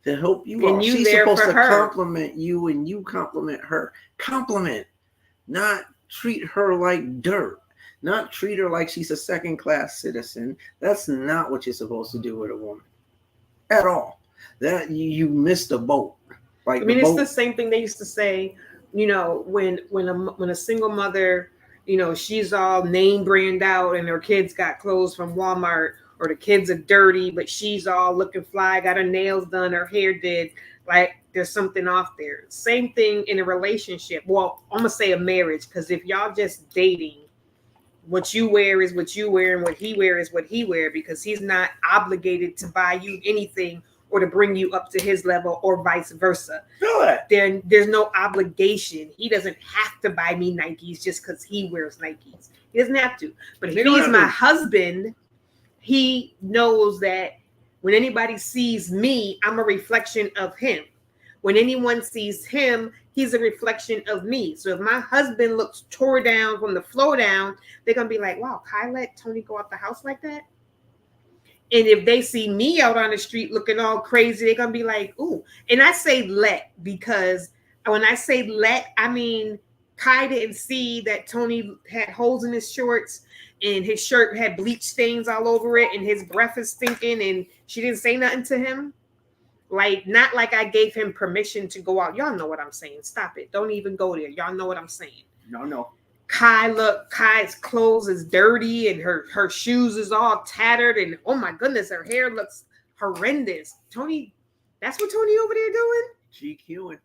to help you and out. You She's there supposed for to her. compliment you and you compliment her. Compliment, not treat her like dirt. Not treat her like she's a second-class citizen. That's not what you're supposed to do with a woman at all. That you missed the boat. Like I mean, it's the same thing they used to say. You know, when a single mother, you know, she's all name brand out and her kids got clothes from Walmart, or the kids are dirty, but she's all looking fly, got her nails done, her hair did. Like there's something off there. Same thing in a relationship. Well, I'm gonna say a marriage, because if y'all just dating, what you wear is what you wear, and what he wears is what he wear, because he's not obligated to buy you anything or to bring you up to his level, or vice versa. Then there's no obligation. He doesn't have to buy me Nikes just because he wears Nikes. He doesn't have to. But if he's my husband, he knows that when anybody sees me, I'm a reflection of him. When anyone sees him, he's a reflection of me. So if my husband looks tore down from the floor down, they're going to be like, wow, Kai let Tony go out the house like that? And if they see me out on the street looking all crazy, they're going to be like, ooh. And I say let, because when I say let, I mean, Kai didn't see that Tony had holes in his shorts and his shirt had bleach stains all over it and his breath is stinking, and she didn't say nothing to him. Like, not like I gave him permission to go out. Y'all know what I'm saying. Stop it. Don't even go there. Y'all know what I'm saying. No. Kai's clothes is dirty and her shoes is all tattered, and oh my goodness, her hair looks horrendous. Tony, that's what Tony over there doing? GQing.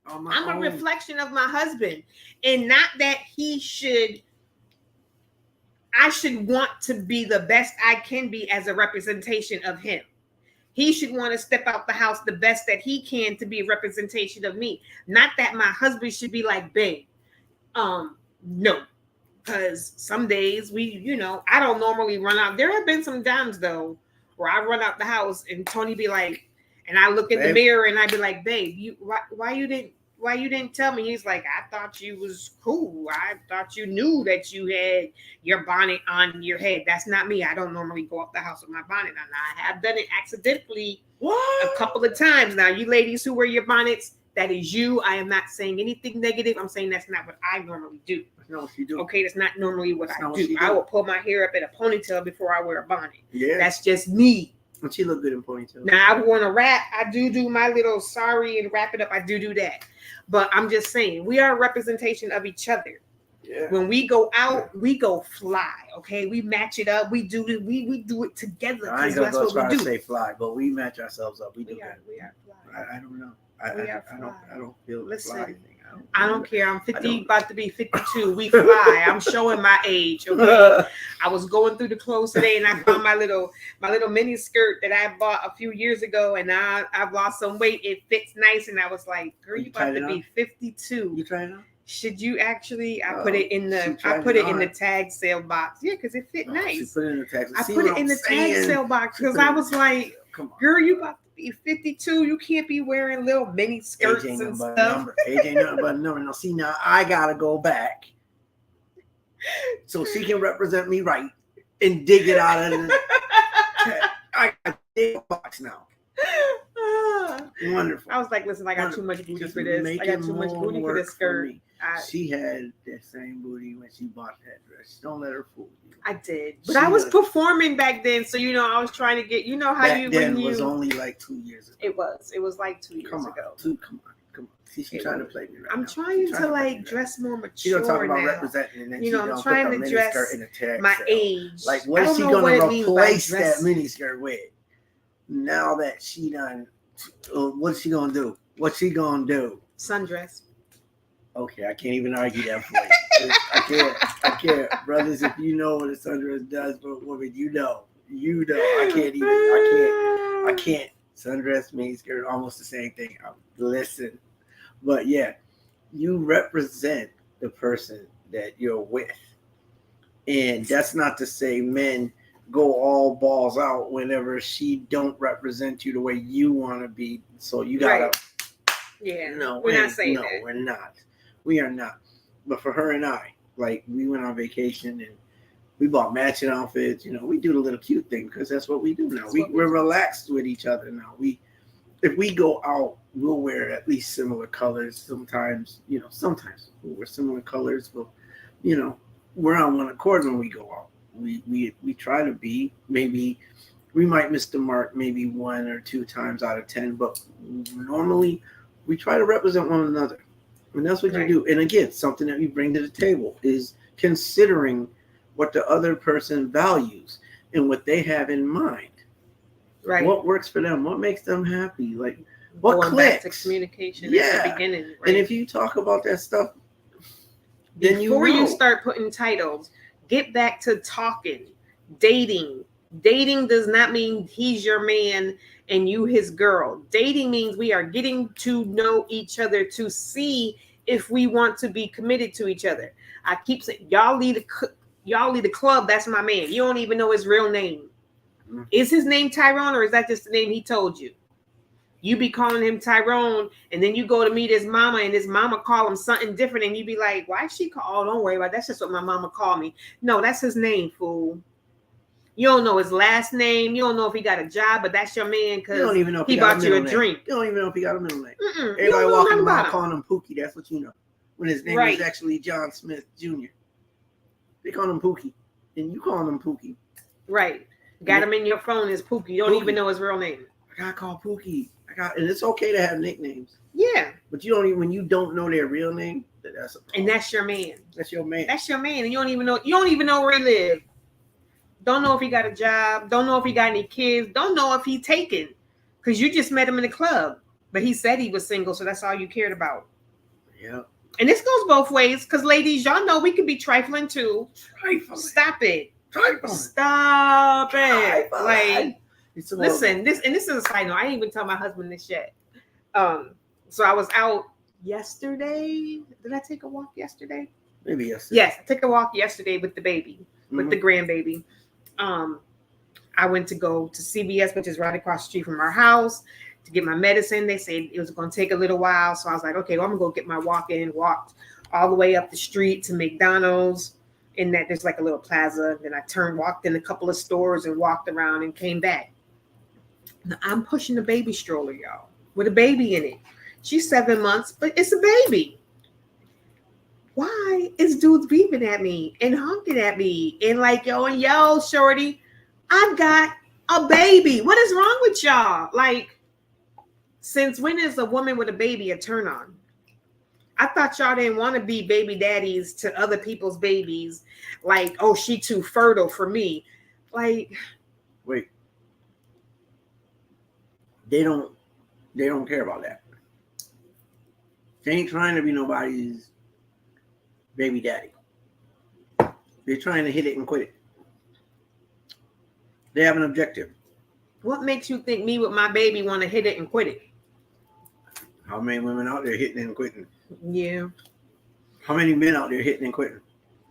I'm a reflection of my husband. And not that I should want to be the best I can be as a representation of him. He should want to step out the house the best that he can to be a representation of me. Not that my husband should be like, babe, no. Because some days I don't normally run out. There have been some times though where I run out the house and Tony be like, and I look in the mirror and I be like, babe, why you didn't tell me? He's like, I thought you was cool. I thought you knew that you had your bonnet on your head. That's not me. I don't normally go up the house with my bonnet on. I have done it accidentally a couple of times. Now, you ladies who wear your bonnets, that is you. I am not saying anything negative. I'm saying that's not what I normally do. No, what you do. Okay, that's not normally what I do. I will pull my hair up in a ponytail before I wear a bonnet. Yeah. That's just me. And she look good in ponytail. Now, I want to rap. I do my little sorry and wrap it up. I do that. But I'm just saying, we are a representation of each other. Yeah. When we go out, we go fly. Okay, we match it up. We do it. We do it together. I ain't gonna go try to say fly, but we match ourselves up. We do that. We are fly. I don't know. I don't feel the fly thing. I don't care. I'm 50, about to be 52. We fly. I'm showing my age. Okay. I was going through the clothes today and I found my little mini skirt that I bought a few years ago, and I've lost some weight. It fits nice, and I was like, girl, you about to be 52. You trying it on? Should you actually? I put it in the tag sale box. Yeah, because it fit nice. She put it in the tag. I put it in the tag sale box because I was like, girl, you about to be 52. You can't be wearing little mini skirts and stuff. AJ nothing but a number. Now, see, now I gotta go back so she can represent me right and dig it out of the. I got the box now. Wonderful. I was like, listen, I got too much booty for this. I got too much booty for this skirt. She had that same booty when she bought that dress. Don't let her fool you. I did, but I was performing back then, so I was trying to get. You know how it was only like 2 years ago. It was like 2 years ago. Come on. She's trying to play me right I'm now. trying to like dress more mature. She don't talk about now. Representing, and then I'm trying to dress in a tag my sale. age. Like, what is she going to replace that miniskirt with? now that she done, what's she gonna do? What's she gonna do? Sundress. Okay, I can't even argue that point. I can't, brothers. If you know what a sundress does for a woman, you know. I can't. Sundress, miniskirt, almost the same thing. Listen, but yeah, you represent the person that you're with, and that's not to say men go all balls out whenever she don't represent you the way you want to be. So you gotta. Right. Yeah. No, we're not saying that. we're not. We are not. But for her and I, like, we went on vacation and we bought matching outfits. You know, we do the little cute thing because that's what we do now. We're relaxed with each other now. If we go out, we'll wear at least similar colors. Sometimes we'll wear similar colors, but we're on one accord when we go out. We try to be, maybe we might miss the mark maybe 1 or 2 times out of 10, but normally we try to represent one another. And that's what you do. And again, something that you bring to the table is considering what the other person values and what they have in mind. Right. What works for them? What makes them happy? Like, what going clicks? Back to communication at the beginning. Right? And if you talk about that stuff, then before you start putting titles, get back to talking, dating. Dating does not mean he's your man and you his girl. Dating means we are getting to know each other to see if we want to be committed to each other. I keep saying, y'all leave the club. That's my man. You don't even know his real name. Mm-hmm. Is his name Tyrone, or is that just the name he told you? You be calling him Tyrone, and then you go to meet his mama, and his mama call him something different, and you be like, why is she call? Oh, don't worry about it. That's just what my mama called me. No, that's his name, fool. You don't know his last name. You don't know if he got a job, but that's your man because he bought you a drink. You don't even know if he got a middle name. Everybody walking around calling him Pookie. That's what you know. When his name is actually John Smith Jr. They call him Pookie, and you call him Pookie. Right. Got him in your phone as Pookie. You don't even know his real name. I got called Pookie. And it's okay to have nicknames. Yeah. But you don't even, when you don't know their real name, that's a problem. And that's your man. That's your man. That's your man. And you don't even know where he lives. Don't know if he got a job. Don't know if he got any kids. Don't know if he taken. Because you just met him in the club. But he said he was single, so that's all you cared about. Yeah. And this goes both ways. Because ladies, y'all know we can be trifling too. Trifling. Stop it. Trifling. Stop it. Trifling. Like, listen, this is a side note. I didn't even tell my husband this yet. So I was out yesterday. Did I take a walk yesterday? Maybe yesterday. Yes, I took a walk yesterday with the baby, with the grandbaby. I went to go to CVS, which is right across the street from our house, to get my medicine. They said it was going to take a little while. So I was like, okay, well, I'm going to go get my walk in. Walked all the way up the street to McDonald's. In that there's like a little plaza. Then I walked in a couple of stores and walked around and came back. Now, I'm pushing the baby stroller, y'all, with a baby in it. She's 7 months, but it's a baby. Why is dudes beeping at me and honking at me and like, yo, shorty, I've got a baby. What is wrong with y'all? Like, since when is a woman with a baby a turn on? I thought y'all didn't want to be baby daddies to other people's babies. Like, oh, she too fertile for me. Like, wait. They don't care about that. They ain't trying to be nobody's baby daddy. They're trying to hit it and quit it. They have an objective. What makes you think me with my baby want to hit it and quit it? How many women out there hitting and quitting? Yeah. How many men out there hitting and quitting?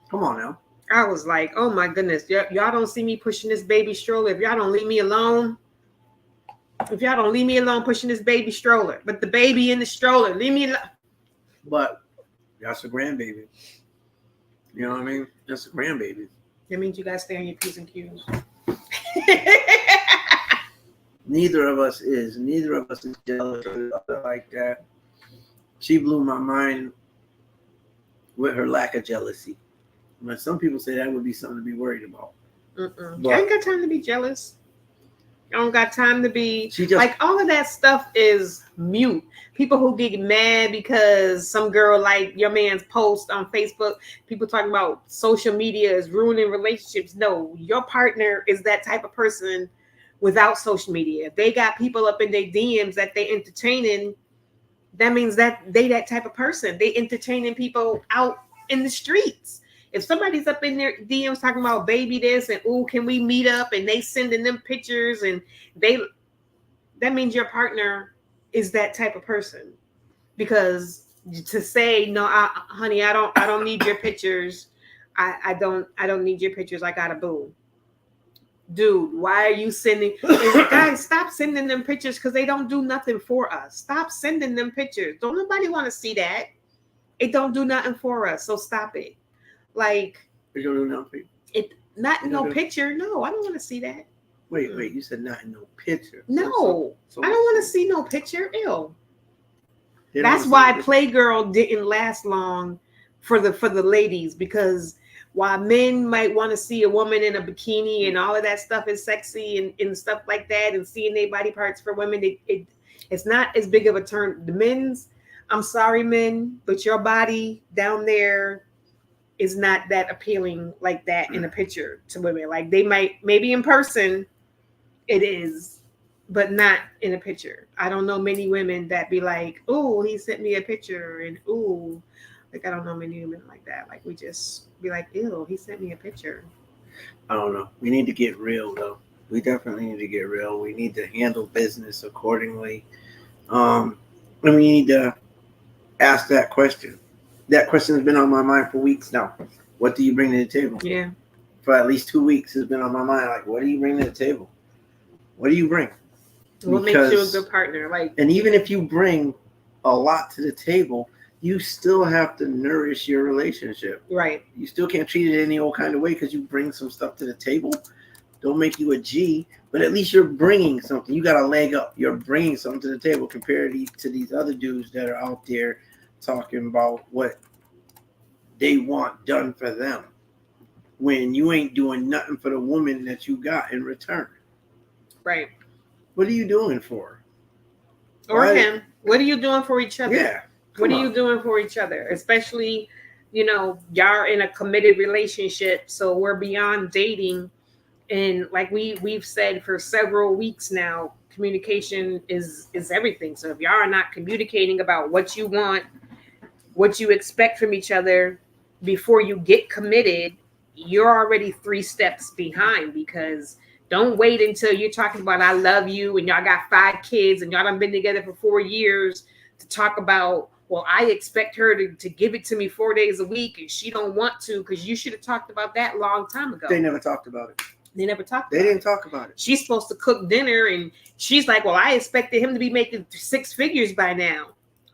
Come on now. I was like, oh my goodness. Y'all don't see me pushing this baby stroller. If y'all don't leave me alone. If y'all don't leave me alone pushing this baby stroller. But the baby in the stroller, leave me alone. But that's a grandbaby. You know what I mean? That's a grandbaby. That means you guys stay on your P's and Q's. Neither of us is jealous or like that. She blew my mind with her lack of jealousy. But some people say that would be something to be worried about. I ain't got time to be jealous. I don't got time to be like all of that stuff is mute. People who get mad because some girl like your man's post on Facebook, people talking about social media is ruining relationships. No, your partner is that type of person without social media. If they got people up in their DMs that they entertaining, that means that they that type of person. They entertaining people out in the streets. If somebody's up in their DMs talking about baby this and ooh, can we meet up? And they sending them pictures and that means your partner is that type of person. Because to say no, honey, I don't need your pictures. I don't need your pictures. I got a boo. Dude, why are you sending? Guys, stop sending them pictures because they don't do nothing for us. Stop sending them pictures. Don't nobody want to see that. It don't do nothing for us. So stop it. Like You don't do nothing. it, not You no don't do- picture. No, I don't want to see that. Wait. You said not in no picture. No, So- I don't want to see no picture. Ew. They don't That's see why it. Playgirl didn't last long for the ladies, because while men might want to see a woman in a bikini and all of that stuff is sexy and stuff like that, and seeing their body parts for women, it's not as big of a turn. The men's, I'm sorry, men, but your body down there is not that appealing like that in a picture to women. Like they might, maybe in person, it is, but not in a picture. I don't know many women that be like, "Oh, he sent me a picture," and "Ooh," like I don't know many women like that. Like we just be like, "Ew, he sent me a picture." I don't know. We need to get real though. We definitely need to get real. We need to handle business accordingly. And we need to ask that question. That question has been on my mind for weeks now. What do you bring to the table? Yeah, For at least 2 weeks, it's been on my mind. Like, what do you bring to the table? What do you bring? what makes you a Because- good partner? Like, And even if you bring a lot to the table, you still have to nourish your relationship. right? You still can't treat it any old kind of way because you bring some stuff to the table. Don't make you a G, but at least you're bringing something. You got a leg up. You're bringing something to the table compared to these other dudes that are out there talking about what they want done for them when you ain't doing nothing for the woman that you got in return. Right. What are you doing for her? Or Why- him. What are you doing for each other? Yeah. What come are you on. doing for each other? Especially, y'all are in a committed relationship, so we're beyond dating. And like we've said for several weeks now, communication is everything. So if y'all are not communicating about what you want, what you expect from each other before you get committed, you're already 3 steps behind. Because don't wait until you're talking about I love you and y'all got 5 kids and y'all done been together for 4 years to talk about, well, I expect her to give it to me 4 days a week and she don't want to, because you should have talked about that long time ago. They never talked about it. They never talked They about didn't it. talk about it. She's supposed to cook dinner and she's like, well, I expected him to be making 6 figures by now.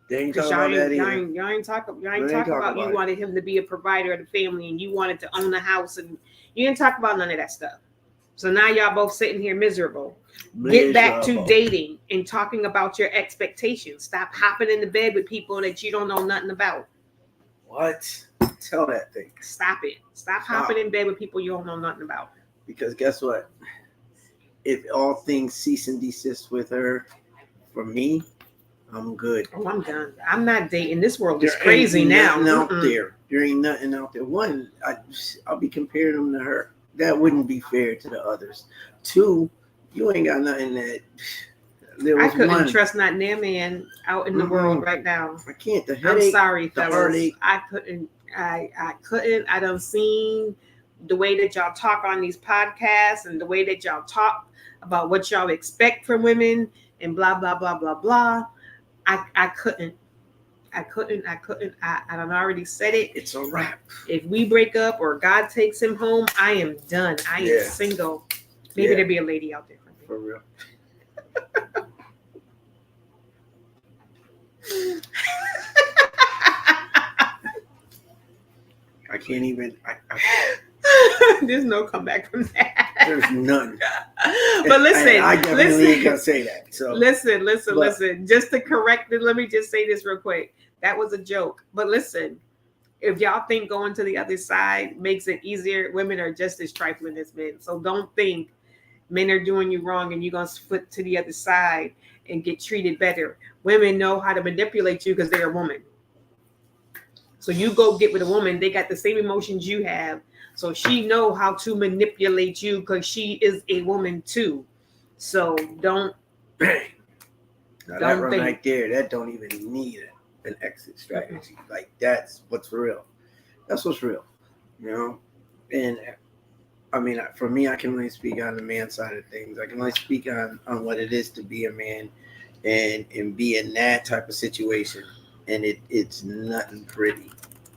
They ain't Because talking y'all about that ain't, either. y'all ain't talking They ain't talk talk about you about it. wanted him to be a provider of the family and you wanted to own a house, and you didn't talk about none of that stuff. So now y'all both sitting here miserable. Get back to Miserable. dating and talking about your expectations. Stop hopping into bed with people that you don't know nothing about. What? Tell that thing. Stop it. Stop hopping in bed with people you don't know nothing about. Because guess what? If all things cease and desist with her, for me, I'm good. Oh, I'm done. I'm not dating. This world is There crazy ain't now. nothing out Mm-mm. there. There ain't nothing out there. One, I'll be comparing them to her. That wouldn't be fair to the others. 2, you ain't got nothing that. There I was couldn't money. trust not near man out in the Mm-mm. world right now. I can't. The I'm headache. sorry, the fellas. heartache. I couldn't. I couldn't. I done seen the way that y'all talk on these podcasts and the way that y'all talk about what y'all expect from women and blah blah blah blah blah. I couldn't. I done already said it. It's a wrap. If we break up or God takes him home, I am done. I am Yeah. single. Maybe Yeah. there'll be a lady out there for me. For real. I can't even. There's no comeback from that. There's none. But listen, And I definitely ain't gonna listen, say that. So listen. Just to correct it, let me just say this real quick. That was a joke. But listen, if y'all think going to the other side makes it easier, women are just as trifling as men. So don't think men are doing you wrong and you're gonna flip to the other side and get treated better. Women know how to manipulate you because they're a woman. So you go get with a woman, they got the same emotions you have. So she know how to manipulate you because she is a woman too. So don't. Bang. Now that Don't one think. right there, that don't even need an exit strategy. Like that's what's real. That's what's real. You know? And I mean, for me, I can only speak on the man side of things. I can only speak on what it is to be a man and be in that type of situation. And it's nothing pretty.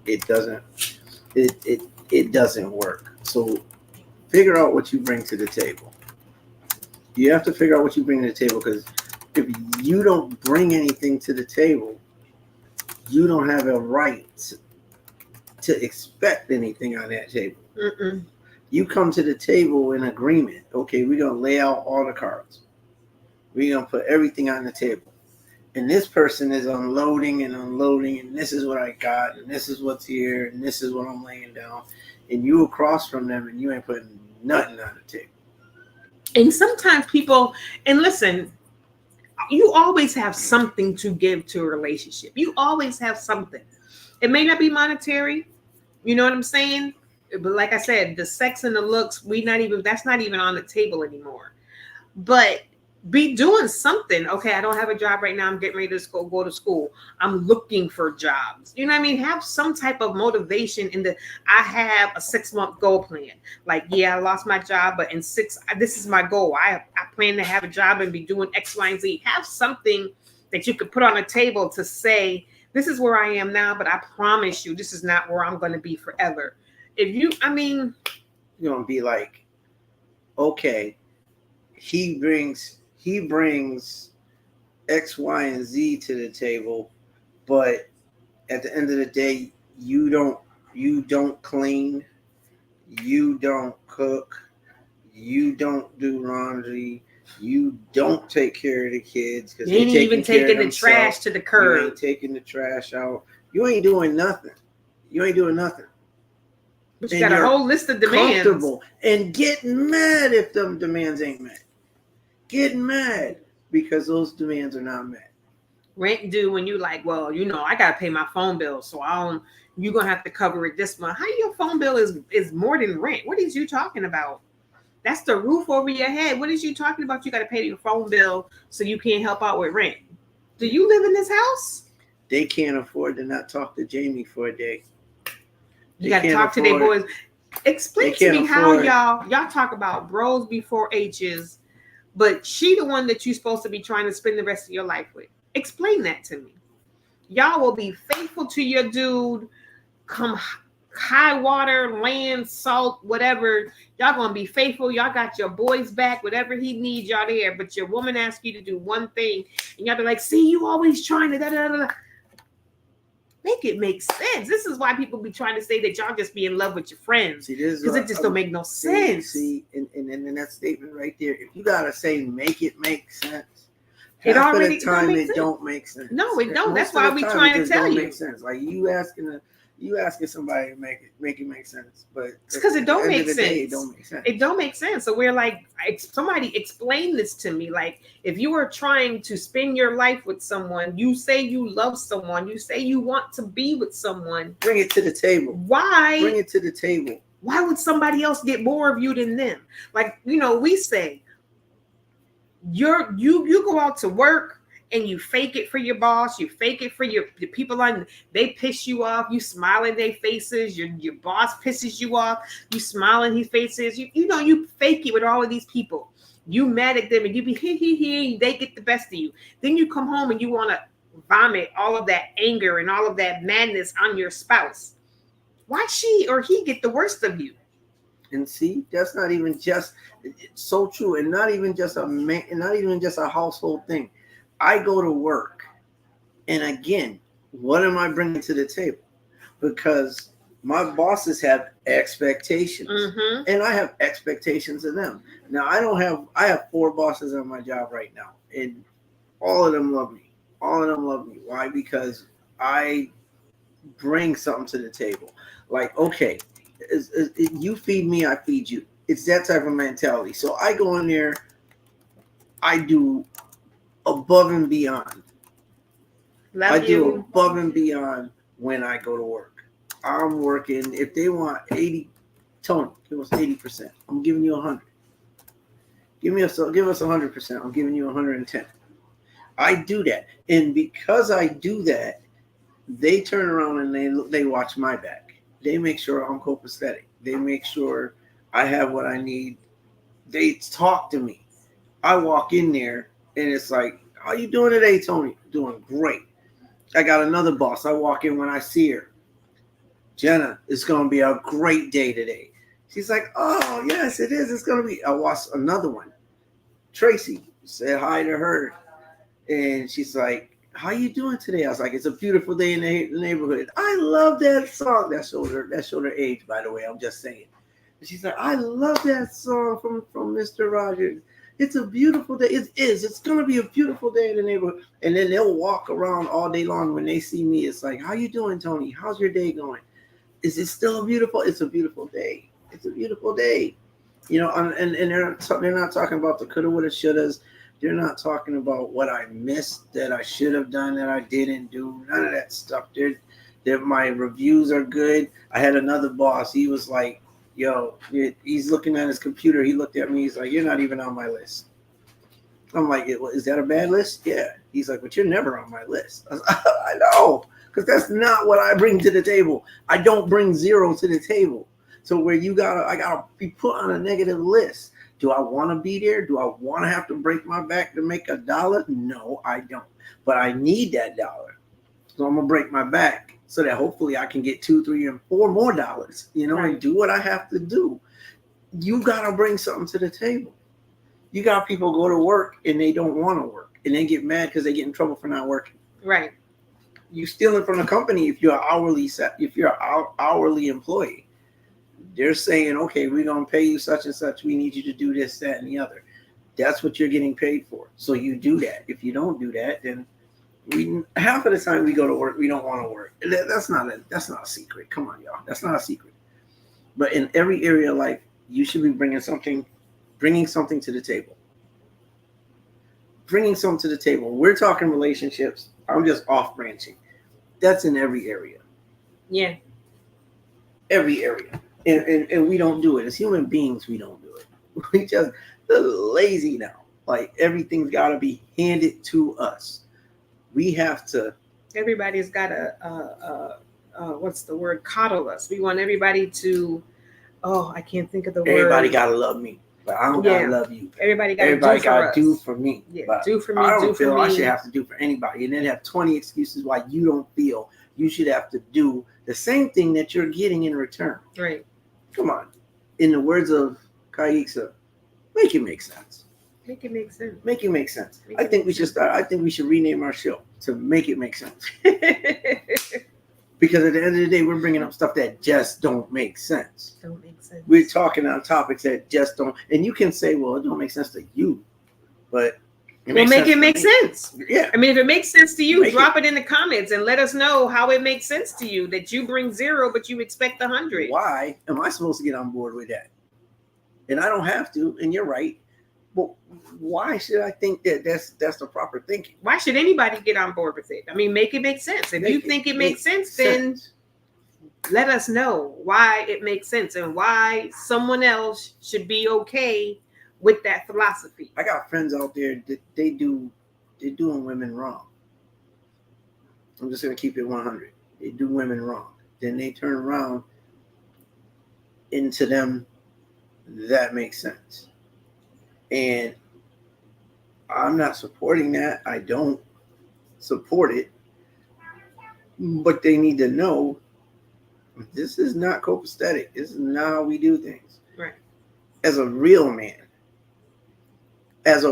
It doesn't it doesn't work. So figure out what you bring to the table. You have to figure out what you bring to the table, because if you don't bring anything to the table, you don't have a right to expect anything on that table. Mm-mm. You come to the table in agreement. Okay, we're going to lay out all the cards. We're going to put everything on the table. And this person is unloading, and this is what I got, and this is what's here, and this is what I'm laying down. And you across from them, and you ain't putting nothing on the table. And sometimes people, and listen, you always have something to give to a relationship. You always have something. It may not be monetary, you know what I'm saying? But like I said, the sex and the looks, that's not even on the table anymore. But be doing something. Okay, I don't have a job right now. I'm getting ready to go to school. I'm looking for jobs. You know what I mean? Have some type of motivation I have a 6-month goal plan. Like, yeah, I lost my job, but in 6, this is my goal. I plan to have a job and be doing X, Y, and Z. Have something that you could put on a table to say, this is where I am now, but I promise you, this is not where I'm going to be forever. You're going to be like, okay, he brings X, Y, and Z to the table, but at the end of the day, you don't clean, you don't cook, you don't do laundry, you don't take care of the kids, because you ain't even taking the trash to the curb. You ain't taking the trash out. You ain't doing nothing. But you got a whole list of demands. Comfortable and getting mad if them demands ain't met. Getting mad because those demands are not met. Rent due when you like, well, I gotta pay my phone bill, so you're gonna have to cover it this month. How your phone bill is more than rent? What is you talking about? That's the roof over your head. What is you talking about? You gotta pay your phone bill so you can't help out with rent. Do you live in this house? They can't afford to not talk to Jamie for a day. You gotta talk to their boys. Explain to me how y'all talk about bros before H's. But she the one that you're supposed to be trying to spend the rest of your life with. Explain that to me. Y'all will be faithful to your dude, come high water, land, salt, whatever. Y'all gonna be faithful. Y'all got your boys back. Whatever he needs, y'all there. But your woman asks you to do one thing, and y'all be like, see, you always trying to da-da-da-da. Make it make sense. This is why people be trying to say that y'all just be in love with your friends, because it just don't make no sense. See, and that statement right there, if you gotta say make it make sense, it already of the time it don't make sense. No, it don't. That's why we trying to tell you. Make sense. Like you asking somebody to make it make sense, but it's because it don't make sense. It don't make sense. It don't make sense. So we're like, somebody explain this to me. Like, if you are trying to spend your life with someone, you say you love someone, you say you want to be with someone, bring it to the table. Why? Bring it to the table. Why would somebody else get more of you than them? Like, we say, you go out to work and you fake it for your boss, you fake it for the people they piss you off, you smile in their faces, your boss pisses you off, you smile in his faces, you fake it with all of these people. You mad at them and you be he, they get the best of you. Then you come home and you want to vomit all of that anger and all of that madness on your spouse. Why she or he get the worst of you? And see, that's not even just so true, and not even just a man, and not even just a household thing. I go to work, and again, what am I bringing to the table? Because my bosses have expectations, and I have expectations of them. Now, I have 4 bosses on my job right now, and all of them love me. Why? Because I bring something to the table. Like, okay, you feed me, I feed you. It's that type of mentality. So I go in there, I do above and beyond. Above and beyond when I go to work. I'm working. If they want 80, Tony, give us 80%. I'm giving you 100. Give us 100%. I'm giving you 110. I do that, and because I do that, they turn around and they watch my back. They make sure I'm copacetic. They make sure I have what I need. They talk to me. I walk in there and it's like, how you doing today, Tony? Doing great. I got another boss. I walk in when I see her. Jenna, it's going to be a great day today. She's like, oh, yes, it is. It's going to be. I watched another one. Tracy, said hi to her. And she's like, how you doing today? I was like, it's a beautiful day in the neighborhood. I love that song. That showed her age, by the way. I'm just saying. And she's like, I love that song from Mr. Rogers. It's a beautiful day. It is. It's going to be a beautiful day in the neighborhood. And then they'll walk around all day long. When they see me, it's like, how you doing, Tony? How's your day going? Is it still beautiful? It's a beautiful day. It's a beautiful day. You know, and they're not talking about the coulda, woulda, shouldas. They're not talking about what I missed that I should have done that I didn't do. None of that stuff. My reviews are good. I had another boss. He was like, yo, he's looking at his computer. He looked at me. He's like, you're not even on my list. I'm like, is that a bad list? Yeah. He's like, but you're never on my list. I know, because that's not what I bring to the table. I don't bring zero to the table. So where I gotta be put on a negative list. Do I want to be there? Do I want to have to break my back to make $1? No, I don't. But I need that $1. So I'm gonna break my back so that hopefully I can get $2, $3, and $4 more, you know, and do what I have to do. You gotta bring something to the table. You got people go to work and they don't want to work and they get mad because they get in trouble for not working. Right. You stealing from the company if you're an hourly employee. They're saying, okay, we're going to pay you such and such. We need you to do this, that, and the other. That's what you're getting paid for. So you do that. If you don't do that, then half of the time we go to work, we don't want to work. That's not a secret. Come on, y'all. That's not a secret. But in every area of life, you should be bringing something to the table. Bringing something to the table. We're talking relationships. I'm just off branching. That's in every area. Yeah. Every area. And we don't do it. As human beings, we don't do it. We just lazy now. Like everything's got to be handed to us. We have to. Everybody's got what's the word? Coddle us. We want everybody to. Oh, I can't think of the word. Everybody gotta love me, but I don't gotta love you. Everybody gotta do for me. Yeah, but do for me. I don't feel I me. should have to do for anybody, and then have 20 excuses why you don't feel you should have to do the same thing that you're getting in return. Right. Come on. In the words of Kaixa, make it make sense. Make it make sense. Make it make sense. I think we should rename our show to Make It Make Sense. Because at the end of the day, we're bringing up stuff that just don't make sense. Don't make sense. We're talking on topics that just don't. And you can say, well, it don't make sense to you. But make it make sense. Yeah. I mean, if it makes sense to you, drop it in the comments and let us know how it makes sense to you that you bring 0, but you expect 100. Why am I supposed to get on board with that? And I don't have to. And you're right. But why should I think that that's the proper thinking? Why should anybody get on board with it? I mean, make it make sense. If you think it makes sense, then let us know why it makes sense and why someone else should be okay with that philosophy. I got friends out there that they're doing women wrong. I'm just gonna keep it 100. They do women wrong. Then they turn around into them. That makes sense. And I'm not supporting that. I don't support it. But they need to know this is not copacetic. This is not how we do things. Right. As a real man, this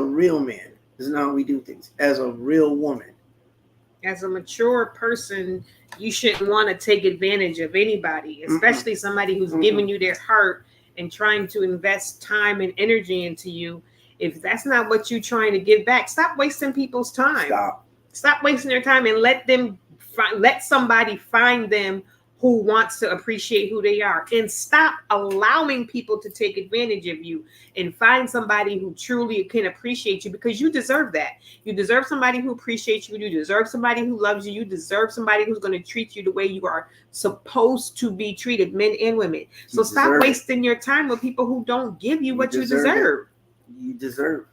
is not how we do things. As a real woman. As a mature person, you shouldn't want to take advantage of anybody, especially somebody who's giving you their heart and trying to invest time and energy into you. If that's not what you're trying to give back, stop wasting people's time. Stop wasting their time and let somebody find them who wants to appreciate who they are, and stop allowing people to take advantage of you, and find somebody who truly can appreciate you, because you deserve that. You deserve somebody who appreciates you. You deserve somebody who loves you. You deserve somebody who's going to treat you the way you are supposed to be treated, men and women. So stop wasting your time with people who don't give you what you deserve. you deserve.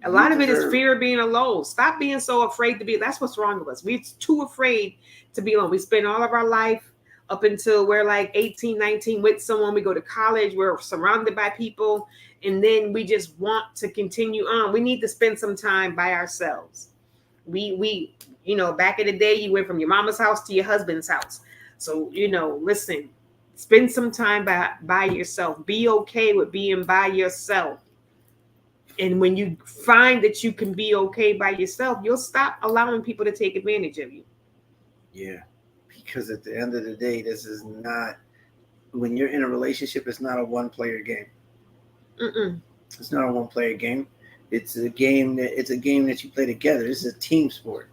A lot of it is fear of being alone. Stop being so afraid to be. That's what's wrong with us. We're too afraid to be alone. We spend all of our life up until we're like 18, 19 with someone. We go to college. We're surrounded by people. And then we just want to continue on. We need to spend some time by ourselves. We back in the day, you went from your mama's house to your husband's house. So, listen, spend some time by yourself. Be okay with being by yourself. And when you find that you can be okay by yourself, you'll stop allowing people to take advantage of you. Yeah, because at the end of the day, this is not, when you're in a relationship, it's not a one-player game. It's not a one-player game. It's a game that you play together. This is a team sport.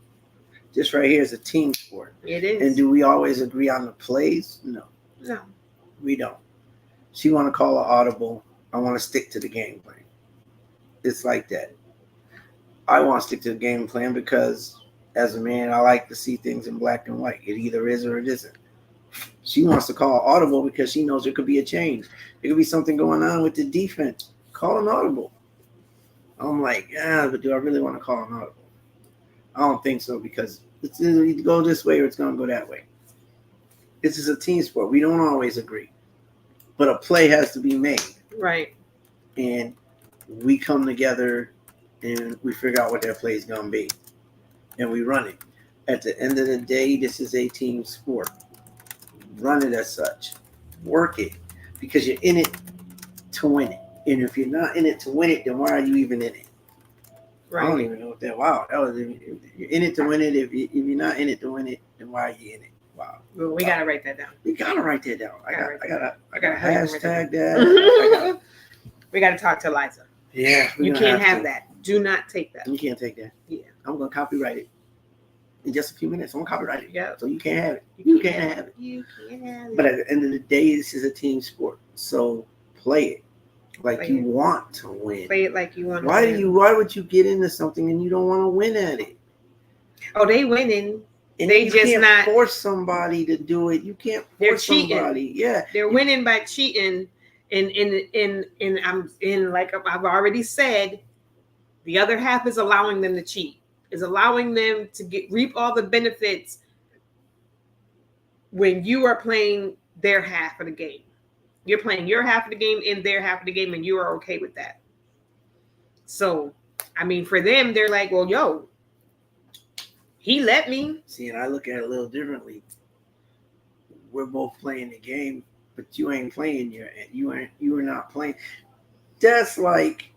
This right here is a team sport. It is. And do we always agree on the plays? No, we don't. She want to call an audible. I want to stick to the game plan. It's like that. I want to stick to the game plan because as a man, I like to see things in black and white. It either is or it isn't. She wants to call audible because she knows there could be a change. There could be something going on with the defense. Call an audible. I'm like, but do I really want to call an audible? I don't think so because it's either go this way or it's going to go that way. This is a team sport. We don't always agree. But a play has to be made. Right. And we come together and we figure out what that play is going to be. And we run it. At the end of the day, this is a team sport. Run it as such. Work it. Because you're in it to win it. And if you're not in it to win it, then why are you even in it? Right. I don't even know what that. Wow. That was, you're in it to win it. If you're not in it to win it, then why are you in it? Wow. Well, we gotta write that down. We gotta write that down. I gotta hashtag that. We gotta talk to Eliza. Yeah. You can't have that. Do not take that. You can't take that. Yeah. I'm gonna copyright it. In just a few minutes, I'm gonna copyright it. Yeah. So you can't have it. You can't have it. You can't have it. But at the end of the day, this is a team sport. So play it like you want to win. Play it like you want to win. Why would you get into something and you don't want to win at it? Oh, they winning. And they you just can't not force somebody to do it. You can't force somebody. Yeah. They're winning by cheating. And I'm in, like I've already said, the other half is allowing them to cheat. Is allowing them to reap all the benefits when you are playing their half of the game. You're playing your half of the game and their half of the game, and you are okay with that. So, I mean, for them, they're like, well, yo, he let me. See, and I look at it a little differently. We're both playing the game, but you ain't playing you are not playing. That's like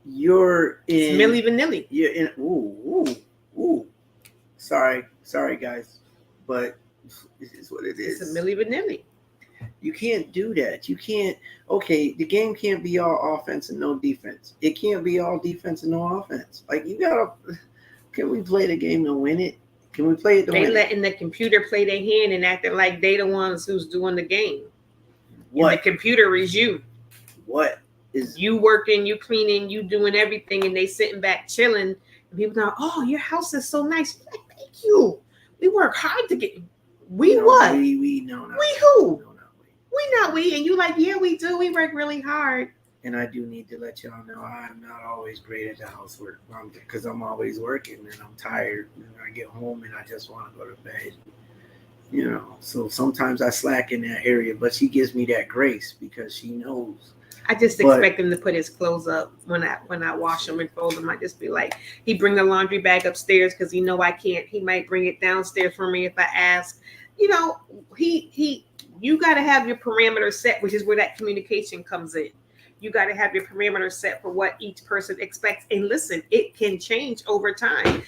you're in it's Milli Vanilli. You're in ooh. Sorry guys, but this is what it is. It's a Milli Vanilli. You can't do that. You can't. Okay, the game can't be all offense and no defense. It can't be all defense and no offense. Like you gotta. Can we play the game to win it? Can we play it to win it? They letting the computer play their hand and acting like they the ones who's doing the game. What? And the computer is you. What is you working? You cleaning? You doing everything, and they sitting back chilling. And people go, "Oh, your house is so nice." Like, thank you. We work hard to get. We no, what? We no. We who? No, not we. We not we. And you like, yeah, we do. We work really hard. And I do need to let y'all know I'm not always great at the housework because I'm always working and I'm tired and I get home and I just want to go to bed. You know, so sometimes I slack in that area, but she gives me that grace because she knows. I just expect him to put his clothes up when I wash them and fold them. I just be like, he bring the laundry bag upstairs because I can't. He might bring it downstairs for me if I ask. You know, you got to have your parameters set, which is where that communication comes in. You got to have your parameters set for what each person expects. And listen, it can change over time.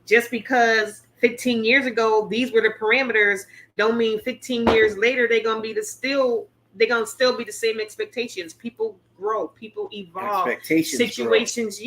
Just because 15 years ago, these were the parameters, don't mean 15 years later, they're going to still be the same expectations. People grow, people evolve. Situations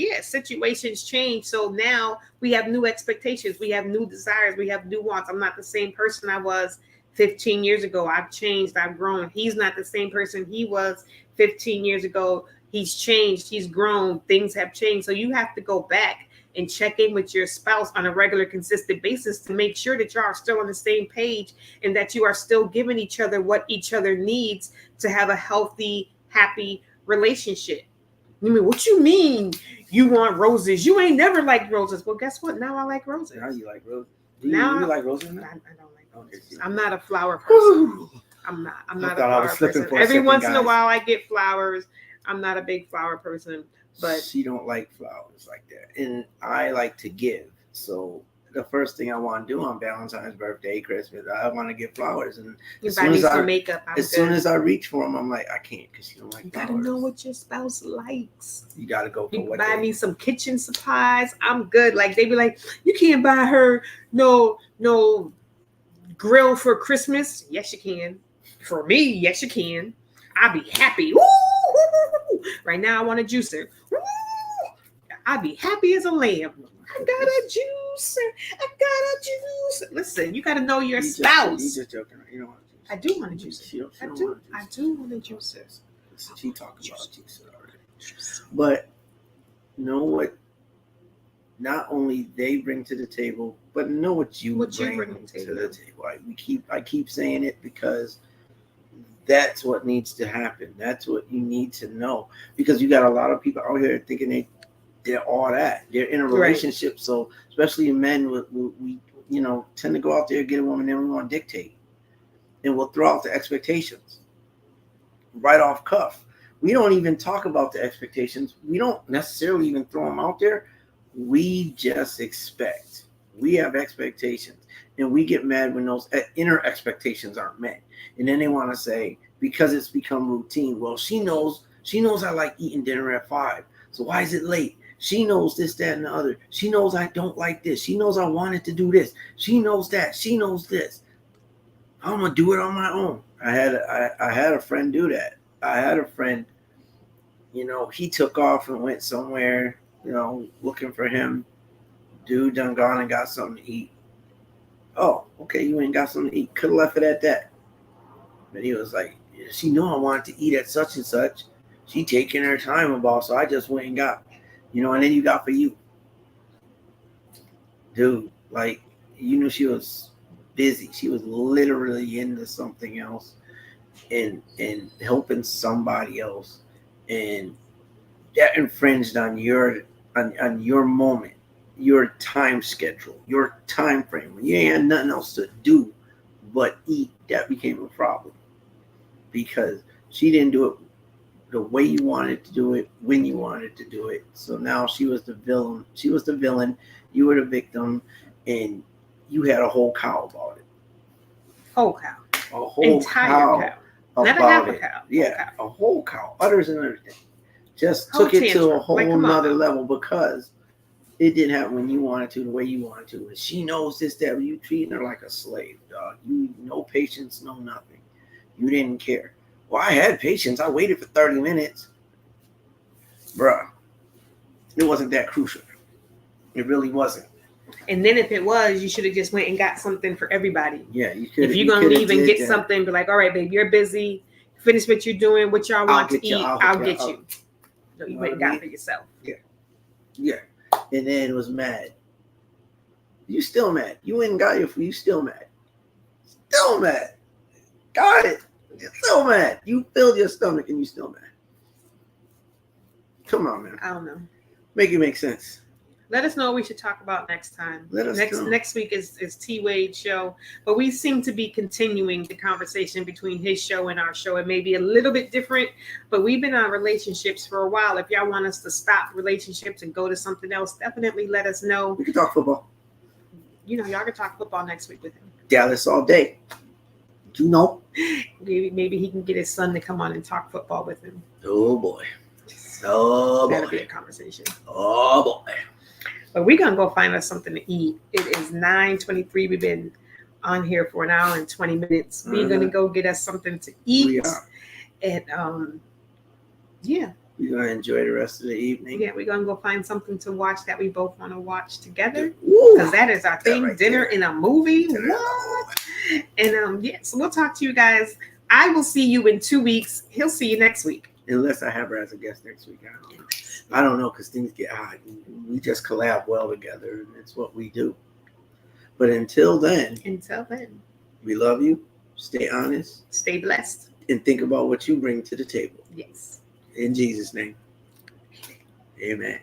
change. So now we have new expectations. We have new desires. We have new wants. I'm not the same person I was 15 years ago. I've changed. I've grown. He's not the same person he was 15 years ago. He's changed. He's grown. Things have changed. So you have to go back and check in with your spouse on a regular, consistent basis to make sure that you are still on the same page and that you are still giving each other what each other needs to have a healthy, happy relationship. You mean, what you mean you want roses? You ain't never liked roses. Well, guess what? Now I like roses. Now you like roses. Now you like roses? I Now? don't like Okay, roses. see. I'm not a flower person. I'm not I a thought I flower was slipping person. for a Every second, once in a guys. while I get flowers. I'm not a big flower person, but She don't like flowers like that, and I like to give. So the first thing I want to do on Valentine's birthday, Christmas, I want to get flowers. And you as buy soon me as some I makeup. I'm as good. soon as I reach for them, I'm like, I can't because she don't like You flowers. gotta know what your spouse likes. You gotta go for You what buy they me some kitchen supplies. I'm good. Like they be like, you can't buy her no grill for Christmas. Yes, you can. For me, yes, you can. I'll be happy. Woo! Right now, I want a juicer. Woo! I'll be happy as a lamb. I got a juicer. I got a juicer. Listen, you got to know your You spouse. just joking. You don't want a juicer. I do want a juicer. She don't I want do. a I juicer. do want a juicer. She talking about juicer already. But know what? Not only they bring to the table, but know what you bring to the table. I keep saying it because that's what needs to happen. That's what you need to know, because you got a lot of people out here thinking they're all that. They're in a relationship, so especially men, we tend to go out there, get a woman, and we want to dictate, and we'll throw out the expectations right off cuff. We don't even talk about the expectations. We don't necessarily even throw them out there. We just expect. We have expectations, and we get mad when those inner expectations aren't met. And then they want to say, because it's become routine, well, she knows I like eating dinner at 5. So why is it late? She knows this, that, and the other. She knows I don't like this. She knows I wanted to do this. She knows that. She knows this. I'm gonna do it on my own. I had a friend do that. I had a friend, he took off and went somewhere, looking for him. Dude done gone and got something to eat. Oh, okay, you ain't got something to eat. Could have left it at that. But he was like, she knew I wanted to eat at such and such. She taking her time about, so I just went and got, and then you got for you. Dude, like, you knew she was busy. She was literally into something else and helping somebody else. And that infringed on your moment, your time schedule, your time frame. When you ain't had nothing else to do but eat, that became a problem. Because she didn't do it the way you wanted to do it, when you wanted to do it. So now she was the villain. You were the victim, and you had a whole cow about it. Whole cow. A whole Entire cow. Not a half a cow. Yeah, a whole cow. Udders and everything. Just Whole took it to a tantrum. whole Like, come on. nother level because it didn't happen when you wanted to, the way you wanted to. And she knows this, that, but you treating her like a slave, dog. You no patience, no nothing. You didn't care. Well, I had patience. I waited for 30 minutes. Bruh, it wasn't that crucial. It really wasn't. And then if it was, you should have just went and got something for everybody. Yeah, you could. If you're going to leave and get something, be like, all right, babe, you're busy. Finish what you're doing. What y'all want to eat, I'll get you. No, you went and got it for yourself. Yeah. And then was mad. You still mad. You went and got your food. You still mad. Still mad. Got it. You're still mad. You filled your stomach and you still mad. Come on, man. I don't know. Make it make sense. Let us know what we should talk about next time. Let us know. Next week is T Wade's show, but we seem to be continuing the conversation between his show and our show. It may be a little bit different, but we've been on relationships for a while. If y'all want us to stop relationships and go to something else, definitely let us know. We can talk football. Y'all can talk football next week with him. Dallas all day. You know. Maybe he can get his son to come on and talk football with him. Oh boy. Oh boy. That'll be a conversation. Oh boy. But we're going to go find us something to eat. It is 9:23. We've been on here for an hour and 20 minutes. We're going to go get us something to eat. We are. And yeah. We're going to enjoy the rest of the evening. Yeah, we're going to go find something to watch that we both want to watch together. Because Because that is our thing. right Dinner there. in a movie. What? And yeah, so we'll talk to you guys. I will see you in 2 weeks. He'll see you next week. Unless I have her as a guest next week. I don't know because things get hot. We just collab well together, and it's what we do. But until then, we love you. Stay honest. Stay blessed. And think about what you bring to the table. Yes. In Jesus' name. Amen.